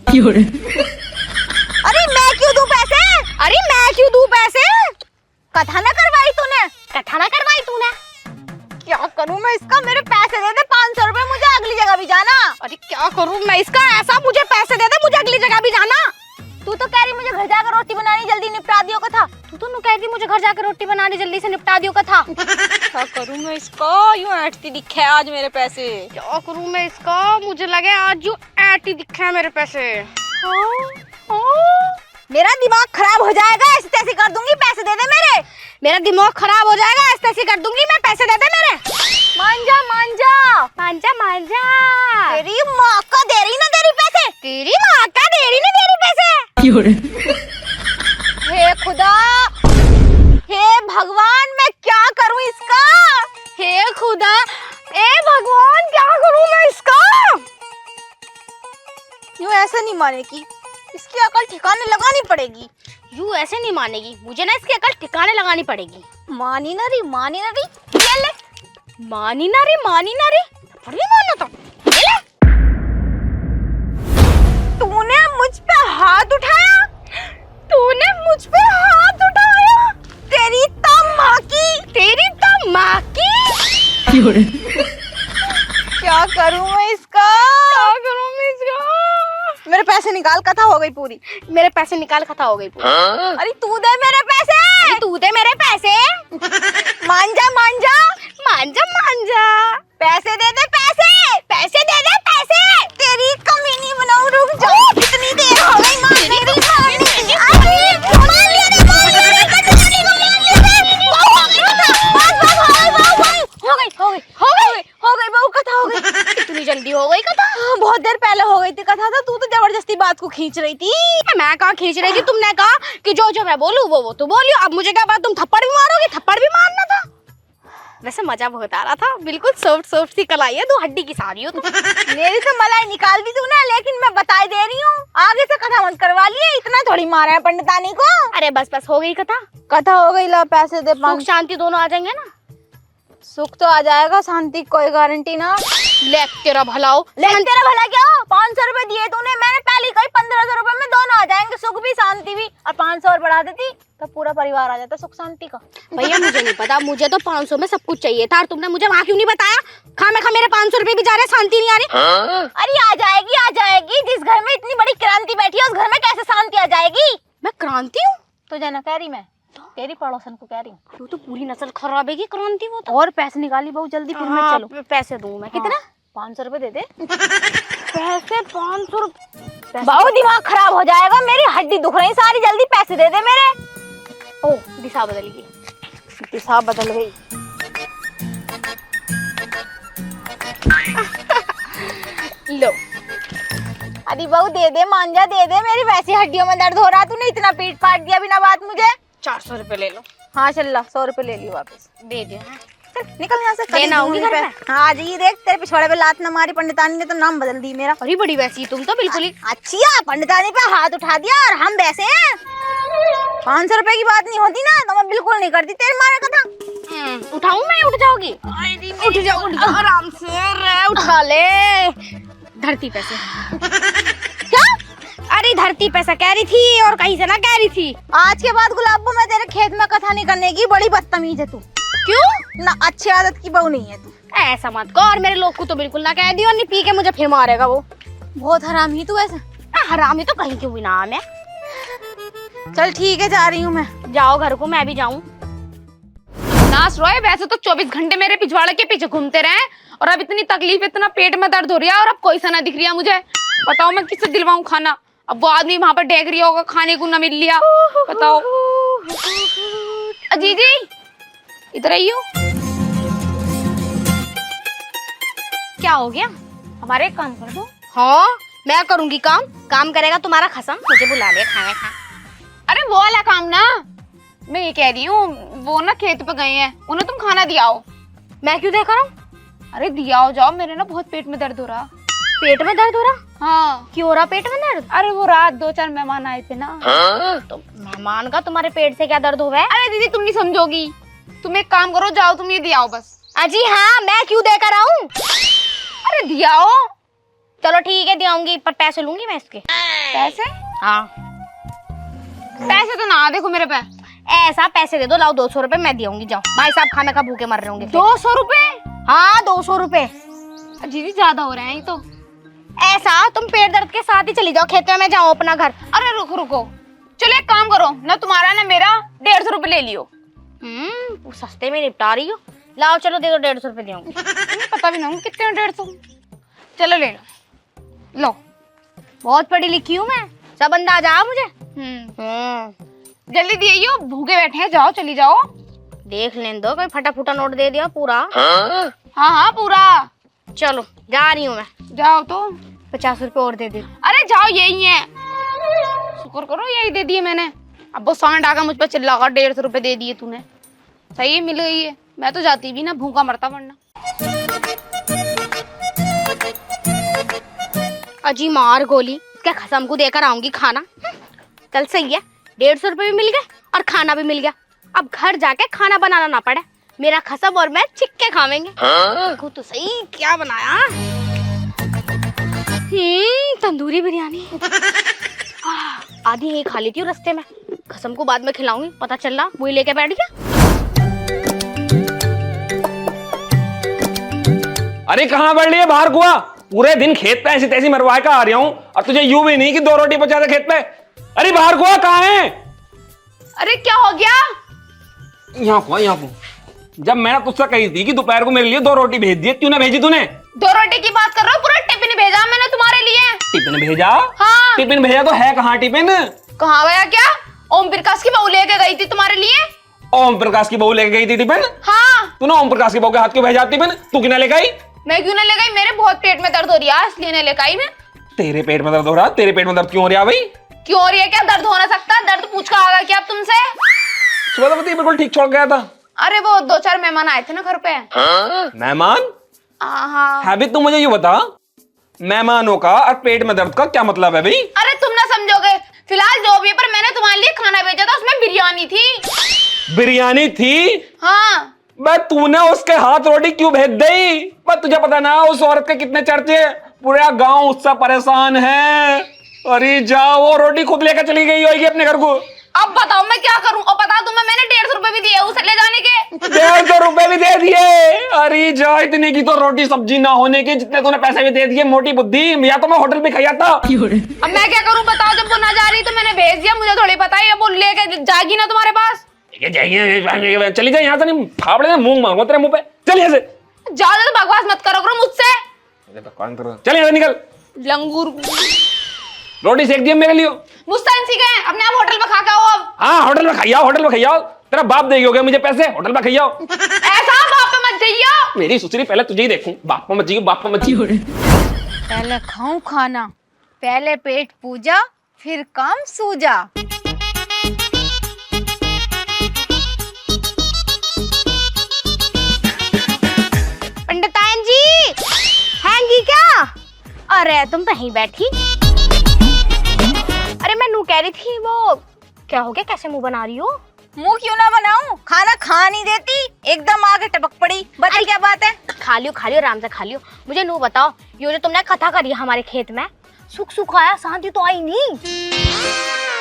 अरे मैं क्यों दूं पैसे? कथा ना करवाई तूने। क्या करूं मैं इसका? मेरे पैसे दे दे 500 रुपए, मुझे अगली जगह भी जाना। अरे क्या करूं मैं इसका? ऐसा मुझे पैसे दे दे, मुझे अगली जगह भी जाना। तू तो कह रही मुझे घर जाकर रोटी बनानी, जल्दी निपटा दियो कथा। तू तो कह रही मुझे घर जाकर रोटी बनानी, जल्दी से निपटा दियो कथा। क्या करूं मैं इसका? यूं ऐटती दिखे आज मेरे पैसे। क्या करूं मैं इसका? मुझे लगे आज यूं ऐटती दिखे मेरे पैसे। मेरा दिमाग खराब हो जाएगा, ऐसे तैसे कर दूंगी, पैसे दे दे मेरे। मेरा दिमाग खराब हो जाएगा, ऐसे तैसे कर दूंगी मैं, पैसे दे दे मेरे। मान जा। तेरी माँ का दे रही ना तेरी पैसे। हे खुदा, हे भगवान, मैं क्या करूं इसका? हे खुदा, हे भगवान, क्या करूं मैं इसका? यूं ऐसे नहीं मानेगी, इसकी अकल ठिकाने लगानी पड़ेगी। यूं ऐसे नहीं मानेगी, मुझे ना इसकी अकल ठिकाने लगानी पड़ेगी। मानी ना रही। ये ले। मानी ना रही, थोड़ी मानना तो। ये ले। तूने मुझ पे हाथ उठाया। तेरी माँ की। क्या करूं मैं इसका? मेरे पैसे निकाल, कथा हो गई पूरी। मेरे पैसे निकाल, कथा हो गई पूरी। अरे तू दे मेरे पैसे। मान जा। पैसे दे दे पैसे। तेरी कमीनी बनाऊं, रुक जा। कितनी देर हो गई मान लिया। हो गई बहू, कथा हो गई। इतनी जल्दी हो गई कथा? बहुत देर पहले हो गई थी कथा। तो तू तो जबरदस्ती बात को खींच रही थी। मैं कहाँ खींच रही थी? तुमने कहा कि जो मैं बोलूं वो तू बोलियो। अब मुझे क्या बात, तुम थप्पड़ भी मारोगे? थप्पड़ भी मारना था। वैसे मजा बहुत आ रहा था, बिल्कुल सॉफ्ट सी कलाई है, तू हड्डी की सारी हो तू। मेरी तो मलाई निकाल दी तूने, लेकिन मैं बता दे रही हूँ, आगे से कथा मत करवा लिए। इतना थोड़ी मारा है पंडितानी को। अरे बस हो गई कथा हो गई। ला पैसे दे। सुख शांति दोनों आ जाएंगे ना? सुख तो आ जाएगा, शांति कोई गारंटी ना। ले तेरा भला क्या हो? 500 रुपए दिए तूने, मैंने पहले कही 1500 रुपए में दोनों आ जाएंगे, सुख भी शांति भी। और 500 और बढ़ा देती तो पूरा परिवार आ जाता सुख शांति का। भैया मुझे नहीं पता, मुझे तो 500 में सब कुछ चाहिए था। और तुमने मुझे वहाँ क्यों नहीं बताया? खा मेरे 500 रुपए भी जा रहे, शांति नहीं आ रही। अरे आ जाएगी। जिस घर में इतनी बड़ी क्रांति बैठी है, उस घर में कैसे शांति आ जाएगी? मैं क्रांति हूँ तो जाना कह रही, मैं तेरी पड़ोसन को कह रही हूँ। तू तो पूरी नस्ल खराब है की क्रांति वो तो। और पैसे निकाली बहु जल्दी, फिर मैं चलो। पैसे दूं मैं? कितना? 500 रुपए दे दे। पैसे 500 रुपए? बहु दिमाग खराब हो जाएगा, मेरी हड्डी दुख रही सारी, जल्दी पैसे दे दे मेरे। ओ दिशा बदल गई। लो अरे बहू दे दे, मान जा, दे दे। मेरी वैसी हड्डियों में दर्द हो रहा, तूने इतना पीट पाट दिया बिना बात मुझे। 400 रुपए ले लो। हाँ चल ला, 100 रुपए ले लियो वापस। दे दे। निकल यहाँ से। देना होगी घर पे। हाँ आ जाइए, देख तेरे पिछवाड़े पे लात न मारी पंडितानी ने तो नाम बदल दी मेरा। अरे बड़ी वैसी तुम तो बिल्कुल ही। अच्छी है, पंडितानी पे हाथ उठा दिया और हम वैसे हैं। 500 रुपए की बात नहीं होती ना तो मैं बिल्कुल नहीं करती तेरे मारे कथा। उठाऊं मैं? उठ जाओगी? उठ जाओ आराम से, उठा ले। धरती पैसे। क्या? अरे धरती पैसा कह रही थी और कहीं से ना कह रही थी। आज के बाद गुलाबो मैं तेरे खेत में कथा नहीं करने की, बड़ी बदतमीज है तू। क्यों? ना अच्छी आदत की बहू नहीं है तू। ऐसा मत कर, मेरे लोग को तो बिल्कुल ना कह दियो, नहीं पी के मुझे फिर मारेगा वो। बहुत हरामी तू। ऐसा हरामी तो कहीं क्यों भी नाम है। चल ठीक है, जा रही हूँ मैं। जाओ घर को, मैं भी जाऊं। नास रोए, वैसे तो 24 घंटे मेरे पिछवाड़े के पीछे घूमते रहे और अब इतनी तकलीफ, इतना पेट में दर्द हो रहा है और अब कोई सा ना दिख रहा मुझे। बताओ मैं किससे दिलवाऊं खाना? अब वो आदमी वहां पर डेग रहा होगा, खाने को ना मिल लिया। बताओ। अजीजी इधर आइयो। क्या हो गया? हमारे एक काम कर दो। हाँ मैं करूंगी काम। काम करेगा तुम्हारा खसम, मुझे बुला लिया खाना खा। अरे वो वाला काम ना, मैं ये कह रही हूँ, वो ना खेत पे गए हैं, उन्हें तुम खाना दियाओ। मैं क्यों देखा रहा हूँ? अरे दियाओ, जाओ, मेरे ना बहुत पेट में दर्द हो रहा। पेट में दर्द हो रहा? हाँ। क्यों हो रहा पेट में दर्द? अरे वो रात 2-4 मेहमान आए थे ना। तो मेहमान का तुम्हारे पेट से क्या दर्द हो गया? अरे दीदी तुम नहीं समझोगी, तुम एक काम करो, जाओ तुम ये दियाओ बस। अजी हाँ, मैं क्यों देकर आऊं? अरे दियाओ। चलो ठीक है दियाऊंगी, पर पैसे लूंगी मैं इसके। पैसे? हाँ। पैसे तो ना देखो मेरे पे। ऐसा पैसे दे दो, लाओ 200 रुपए मैं दियाऊंगी। जाओ, भाई साहब खाने का भूखे मर रहे होंगे। 200 रुपए? हाँ 200 रुपए। दीदी ज्यादा हो रहे हैं ये तो। ऐसा तुम पेट दर्द के साथ ही चली जाओ खेत में, मैं जाऊँ अपना घर। अरे रुको रुको, चलो एक काम करो ना, तुम्हारा ना मेरा 150 रुपए ले लियो। वो सस्ते में निपटा रही हो। लाओ चलो दे दो, 150 रुपए दूंगी। तुम्हें पता भी ना हो कितने 150। चलो ले लो। बहुत पढ़ी लिखी हूँ मैं, सब अंदाजा आ मुझे। जल्दी दियो, भूखे बैठे हैं, जाओ चली जाओ। देख लेने दो, कोई फटा फूटा नोट दे दिया पूरा। हाँ हाँ पूरा। चलो जा रही हूँ मैं। जाओ तो। 50 रुपए और दे दे। अरे जाओ, यही है। शुक्र करो यही दे दिए मैंने। अब वो सांड आकर मुझ पर चिल्लाकर 150 रुपए दे दिए तूने। सही है, मिल गई है। मैं तो जाती भी ना, भूखा मरता वरना। अजी मार गोली, इसके खसम को देकर आऊंगी खाना। चल सही है, 150 रुपए भी मिल गए और खाना भी मिल गया। अब घर जाके खाना बनाना ना पड़े, मेरा खसम और मैं चिक्के खावेंगे। देखो तो सही क्या बनाया। तंदूरी बिरयानी। आधी यही खा लेती हूँ रास्ते में, खसम को बाद में खिलाऊंगी। पता चल रहा वही लेके बैठ गया। अरे कहाँ बढ़ रही है बाहर कुआ? पूरे दिन खेत पे ऐसी तैसी मरवा के आ रहा हूँ और तुझे यूं भी नहीं कि 2 रोटी पहुंचा दे खेत पे। अरे बाहर कुआ कहाँ है? अरे क्या हो गया? यहाँ कुआ, यहाँ कुआ। जब मैंने तुझसे कही थी कि दोपहर को मेरे लिए 2 रोटी भेज दिए, क्यों ना भेजी तूने? 2 रोटी की बात कर रहा हूँ, पूरा टिफिन भेजा मैंने तुम्हारे लिए। टिफिन भेजा? हाँ। टिफिन भेजा तो है कहाँ टिफिन? कहाँ गया क्या? ओम प्रकाश की बहू लेके गई थी तुम्हारे लिए। ओम प्रकाश की बहू लेके गई थी टिफिन? हाँ। तूने ओम प्रकाश की बहू के हाथ क्यों भेजा टिफिन? तू क्यों ना लेके आई? मैं क्यों ना ले गई? मेरे बहुत पेट में दर्द हो रही है, इसलिए नहीं लेकर आई मैं। तेरे पेट में दर्द हो रहा? तेरे पेट में दर्द क्यों हो रहा भाई? क्यों हो रही है? क्या दर्द हो ना सकता? दर्द पूछ कर आगा क्या अब तुमसे? सुबह तो बताइए, बिल्कुल ठीक छोड़ गया था। अरे वो 2-4 मेहमान आए थे ना घर पे। मेहमान? हाँ। है भी, तू मुझे ये बता, मेहमानों का और पेट में दर्द का क्या मतलब है भाई? अरे तुम ना समझोगे, फिलहाल जो भी है, पर मैंने तुम्हारे लिए खाना भेजा था, उसमें बिरयानी थी। बिरयानी थी? हाँ। बे तूने उसके हाथ रोटी क्यों भेज दी? बस तुझे पता ना उस औरत के कितने चर्चे, पूरा गांव उससे परेशान है। अरे जाओ, वो रोटी खुद लेकर चली गई होगी अपने घर को। अब बताओ मैं क्या करूं? और बता दूं, मैंने 150 रुपए भी दिए उसे ले जाने के। 150 रुपए भी दे दिए? अरे जा, इतनी की तो रोटी सब्जी ना होने के जितने तूने पैसे भी दे दिए। मोटी बुद्धि, या तो मैं होटल पे खाया था। अब मैं क्या करूं बताओ? जब वो ना जा रही तो मैंने भेज दिया, मुझे थोड़ी पता है वो लेके जाएगी ना तुम्हारे पास। जाइए, चली जाए यहाँ से, नहीं फावड़े मुंह मांगो तेरे मुंह पे। चल यहाँ से। ज्यादा तो बकवास मत करो मुझसे। चल यहाँ से निकल। लंगूर। रोटी सेक दिए मेरे लिए। मुस्तान सी गए, अपने आप होटल में खा के आओ अब। हाँ होटल में खाइया, होटल में खाइया। तेरा बाप देगी हो गया मुझे पैसे, होटल में खाइया। ऐसा बाप पे मत जाइयो। मेरी सुसरी, पहले तुझे ही देखूं। बाप पे मत जियो, बाप पे मत जियो। पहले खाऊं खाना, पहले पेट पूजा, फिर काम सूजा। पंडिताइन जी हैंगी क्या? अरे तुम तो यहीं बैठी। अरे मैं नू कह रही थी, वो क्या हो गया, कैसे मुंह बना रही हो? मुंह क्यों ना बनाऊं? खाना खा नहीं देती, एकदम आगे टपक पड़ी। बता क्या बात है? खा लियो आराम से खा लियो। मुझे नू बताओ, ये जो तुमने कथा करी है हमारे खेत में, सुख सुख आया, शांति तो आई नहीं।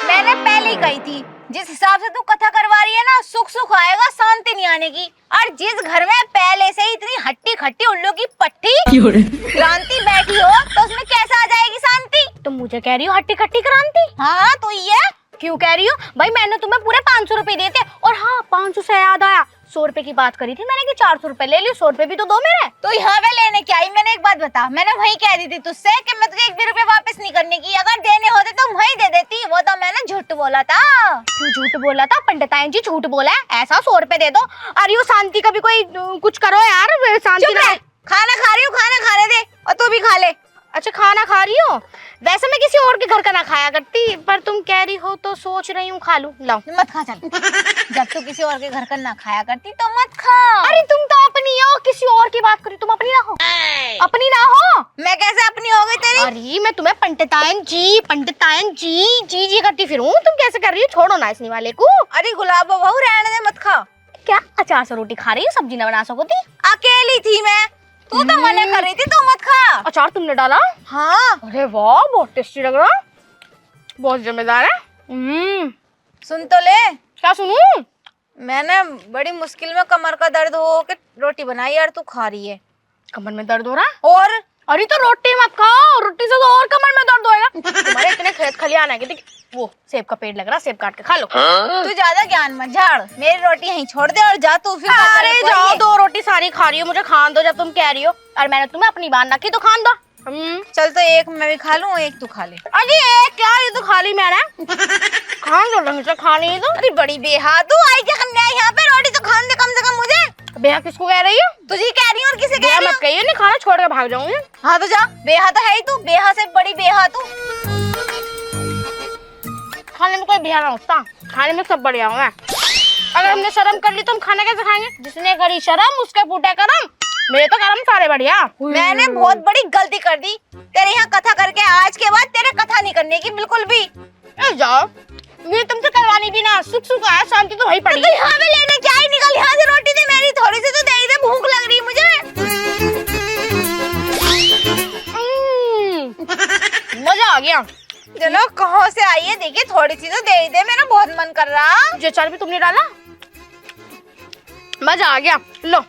मैंने पहले ही कही थी, जिस हिसाब से तू कथा करवा रही है ना, सुख सुख आएगा, शांति नहीं आने की। और जिस घर में पहले से ही इतनी हट्टी खट्टी उल्लू की पट्टी क्रांति बैठी हो, तो उसमें कैसे आ जाएगी शांति? तो मुझे कह रही हो हट्टी कट्टी क्रांति? हाँ तो ये क्यों कह रही हो भाई, मैंने तुम्हें पूरे 500 रुपए दिए थे। और हाँ, 500 से याद आया, 100 रुपए की बात करी थी मैंने कि 400 रुपए ले लियो, 100 रुपए भी तो दो मेरे। तो यहाँ पे लेने क्या आई? मैंने एक बात बता, मैंने वही कह दी थी तुझसे कि मैं तुझे 1 भी रुपए वापस नहीं करने की, अगर देने होते तो वही दे देती। वो तो मैंने झूठ बोला था। क्यों झूठ बोला था? पंडितायन जी झूठ बोला है, ऐसा 100 रुपए दे दो। अरे यो शांति का भी कोई कुछ करो यार, शांति चुप रह, खाना खा रही हूँ, खाना खाने दे और तू भी खा ले। अच्छा खाना खा रही हो? वैसे मैं किसी और के घर का ना खाया करती, पर तुम कह रही हो तो सोच रही हूँ खा लूं। लाओ। मत खा चल। जब तू किसी और के घर का ना खाया करती तो मत खा। अरे तुम तो अपनी हो, किसी और की बात करी, तुम अपनी ना हो। अपनी ना हो? मैं कैसे अपनी हो गई तेरी? अरे मैं तुम्हें पंडितायन जी जी करती फिरूं, तुम कैसे कर रही हो? छोड़ो ना इस वाले को। अरे गुलाब बहू रहने दे, मत खा। क्या अचार से रोटी खा रही हो? सब्जी ना बना सको थी? अकेली थी मैं, तू तो मना कर रही थी, तू मत खा। अचार तुमने डाला? हाँ। अरे वाह, बहुत टेस्टी लग रहा, बहुत जिम्मेदार है। सुन तो ले। क्या सुनूं? मैंने बड़ी मुश्किल में कमर का दर्द हो के रोटी बनाई यार, तू खा रही है। कमर में दर्द हो रहा है? और अरे तो रोटी मत खाओ, रोटी से तो और कमर में दर्द होएगा। तुम्हारे इतने खेत खलियान है कि वो सेब का पेड़ लग रहा, सेब काट के खा लो। तू ज्यादा ज्ञान मत झाड़, मेरी रोटी यहीं छोड़ दे और जा तू फिर। अरे जाओ, 2 रोटी सारी खा रही हो, मुझे खान दो जब तुम कह रही हो। और मैंने तुम्हें अपनी बात रखी तो खान दो। चल तो एक मैं भी खा लूं, एक तू खा ले। अरे एक क्या, ये तो खा ली मैंने। खान दो ढंग से, खा नहीं तो। अरे बड़ी बेहाद, तू आई क्या करने आई यहाँ पे? रोटी तो खाने दे कम से कम मुझे। बेहा किसको कह रही हो? तुझे कह रही हूँ और किसे कह बेहा रही मत हूँ? कहिए, नहीं खाना छोड़ के भाग जाऊंगी। हाँ तो जा, बेहा तो है ही तू, बेहा से बड़ी बेहा तू। खाने में कोई बेहा ना होता, खाने में सब बढ़िया हूँ मैं। अगर हमने शर्म कर ली तो हम खाना कैसे खाएंगे? जिसने करी शर्म उसके फूटे करम। मेरे तो करम सारे बढ़िया। मैंने बहुत बड़ी गलती कर दी तेरे यहाँ कथा करके, आज के बाद तेरे कथा नहीं करने की बिल्कुल भी। जाओ, मुझे तुमसे करवानी भी ना, सुख सुख आया, शांति तो वही पड़ी। तो यहाँ पे लेने क्या ही, निकल यहाँ से, रोटी दे मेरी, थोड़ी सी तो दे ही दे, भूख लग रही है मुझे। मजा आ गया। चलो कहाँ से आई है, देखिए थोड़ी सी तो दे ही दे, मेरा बहुत मन कर रहा। जो अचार भी तुमने डाला, मजा आ गया। लो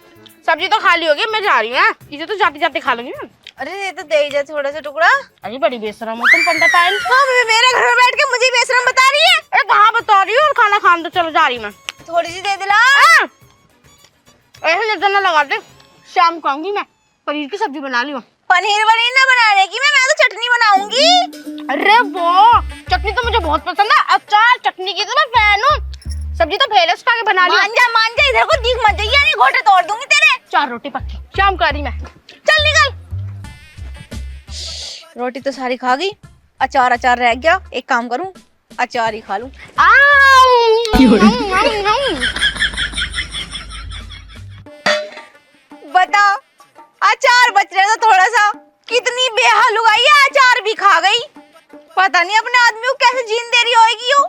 सब्जी तो खाली होगी, मैं जा रही हूँ, इसे तो जाते जाते खा लूंगी मैं। अरे ये तो दे ही जा थोड़ा सा टुकड़ा। अरे बड़ी बेशरम हो तुम पंडितायन। हाँ, मेरे घर में बैठ के मुझे बेशरम बता रही है। अरे कहाँ बता रही हो? और खाना खान दो, चलो जा रही मैं। थोड़ी सी दे दिला। ऐसे नजर ना लगाते, शाम को आऊंगी मैं, पनीर की सब्जी बना ली। पनीर वनीर ना बनाने की, मैं तो चटनी बनाऊंगी। अरे वाह, चटनी तो मुझे बहुत पसंद है, अचार चटनी की तो मैं फैन हूँ। सब्जी तो पहले से के बना ली। मान जा, इधर को दिख मत जाइए, नहीं घोटे तोड़ दूंगी तेरे। 4 रोटी पक्की, शाम को आ रही मैं। चल निकल। रोटी तो सारी खा गई, अचार रह गया। एक काम करूं, अचार ही खा लूं। बता, अचार बच रहा था थोड़ा सा, कितनी बेहाल लुगाई है, अचार भी खा गई। पता नहीं अपने आदमी को कैसे जीन दे रही होगी यो।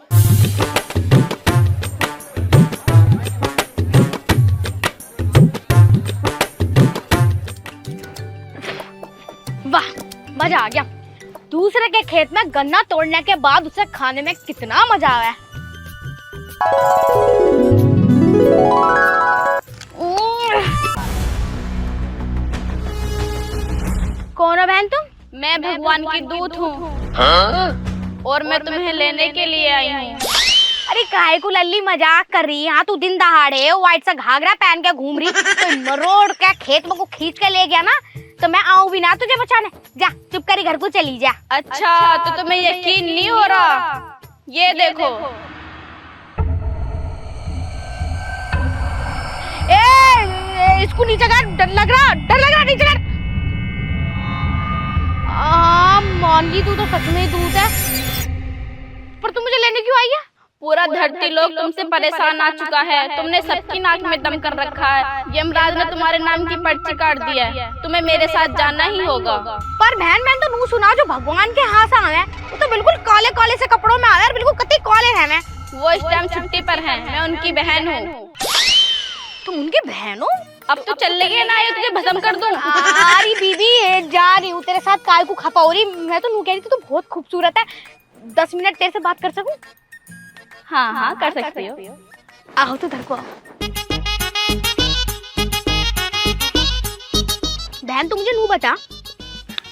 वाह, मजा आ गया। दूसरे के खेत में गन्ना तोड़ने के बाद उसे खाने में कितना मजा आया है। कौन हो बहन तुम? मैं भगवान की दूत हूँ। और मैं तुम्हें लेने के लिए आई हूँ। अरे काहे को लल्ली मजाक कर रही है? हाँ तू दिन दहाड़े व्हाइट सा घाघरा पहन के घूम रही, तो मरोड़ के खेत में को खींच के ले गया ना, तो मैं आऊँ भी ना तुझे बचाने। जा चुप करी घर को चली जा। अच्छा तो तुम्हें यकीन नहीं हो रहा? ये देखो। इसको नीचे कर, डर लग रहा नीचे कर। मान ली तू तो सच में दूध है, पर तू मुझे लेने क्यों आई है? पूरा धरती लोग तुमसे परेशान आ चुका है, तुमने सबकी नाक में दम कर रखा है। यमराज ने तुम्हारे नाम की पर्ची काट दी है, तुम्हें मेरे साथ जाना ही होगा। पर बहन मैंने तो नू सुना जो भगवान के हाथ आ है, वो तो बिल्कुल काले काले से कपड़ों में आ रहा है, बिल्कुल कतई काले हैं। मैं वो इस टाइम छुट्टी पर हैं, मैं उनकी बहन हूँ। तुम उनकी बहन हो? अब तो चल रही है ना, ये तुझे भस्म कर दूं। अरे बीबी जा रही हूँ तेरे साथ, काय को खपा हो रही। मैं तो नू कह रही थी तू बहुत खूबसूरत है, 10 मिनट तेरे से बात कर सकूं? हाँ हाँ कर सकती हो। आओ तो घर को आओ। बहन तू मुझे नू बता,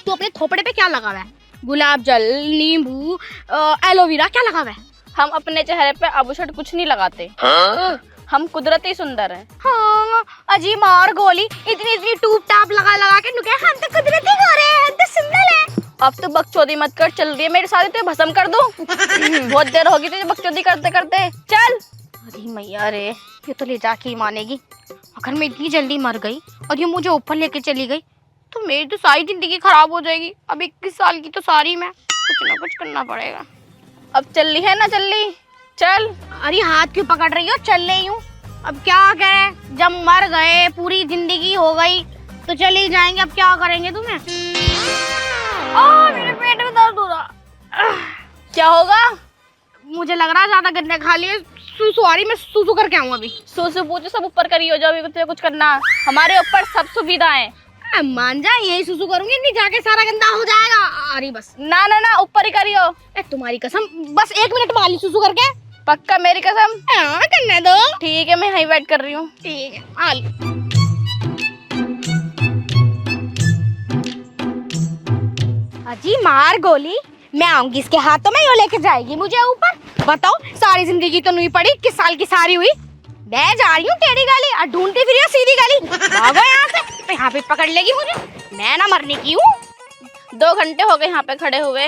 तू अपने थोपड़े पे क्या लगा हुआ है? गुलाब जल, नींबू, एलोवेरा क्या लगा हुआ है? हम अपने चेहरे पे आभूषण कुछ नहीं लगाते। हम कुदरती सुंदर हैं। हाँ अजी मार गोली, इतनी इतनी टूप टाप लगा लगा के नुके हम तो कुदरती हो रहे हैं, हम तो सुंदर है। अब तो बकचोदी मत कर, चल रही है मेरे साथ तो भस्म कर दूं। बहुत देर होगी तुझे बकचोदी करते करते, चल। अरे मैया रे, ये तो ले जाके ही मानेगी। अगर मैं इतनी जल्दी मर गई और ये मुझे ऊपर लेके चली गई तो मेरी तो सारी जिंदगी खराब हो जाएगी। अब 21 साल की तो सारी मैं, कुछ ना कुछ करना पड़ेगा। अब चल ली है ना, चल ली, चल। अरे हाथ क्यों पकड़ रही हो, चल रही हूँ। अब क्या करें, जब मर गए पूरी जिंदगी हो गई तो चले ही जाएंगे। अब क्या करेंगे तुम्हें? मेरे पेट में दर्द हो रहा। क्या होगा? मुझे लग रहा है ज्यादा गंदे खा लिए। सुसु आ रही, मैं सुसु करके आऊँ अभी। सोचो पूछो सब ऊपर करी हो जाओ, तुझे कुछ करना, हमारे ऊपर सब सुविधाएं। मान जा, यही सुसु करूंगी, नहीं जाके सारा गंदा हो जाएगा। अरे बस ना ना ना, ऊपर ही करियो। तुम्हारी कसम, बस 1 मिनट वाली सुसु करके। पक्का मेरी कसम? हाँ करने दो। ठीक है, मैं यहीं वेट कर रही हूँ। ठीक है आल। अजी मार गोली, मैं आऊंगी इसके हाथों में, यो लेके जाएगी मुझे ऊपर। बताओ, सारी जिंदगी तो नहीं पड़ी, किस साल की सारी हुई। मैं जा रही हूँ टेढ़ी गली और ढूंढती फिर सीधी गली। भागो यहाँ से, तो यहाँ पे पकड़ लेगी मुझे। मैं ना मरने की हूँ। 2 घंटे हो गए यहाँ पे खड़े हुए।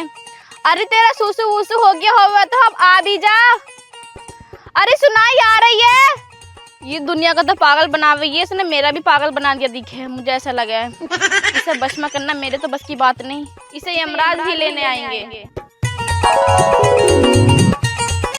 अरे तेरा सूसू वूसू हो गया होगा तो अब आ भी जा। अरे सुनाई आ रही है? ये दुनिया का तो पागल बना हुई है, इसने मेरा भी पागल बना दिया दिखे है, मुझे ऐसा लगा है। इसे बस में करना मेरे तो बस की बात नहीं, इसे यमराज भी लेने आएंगे।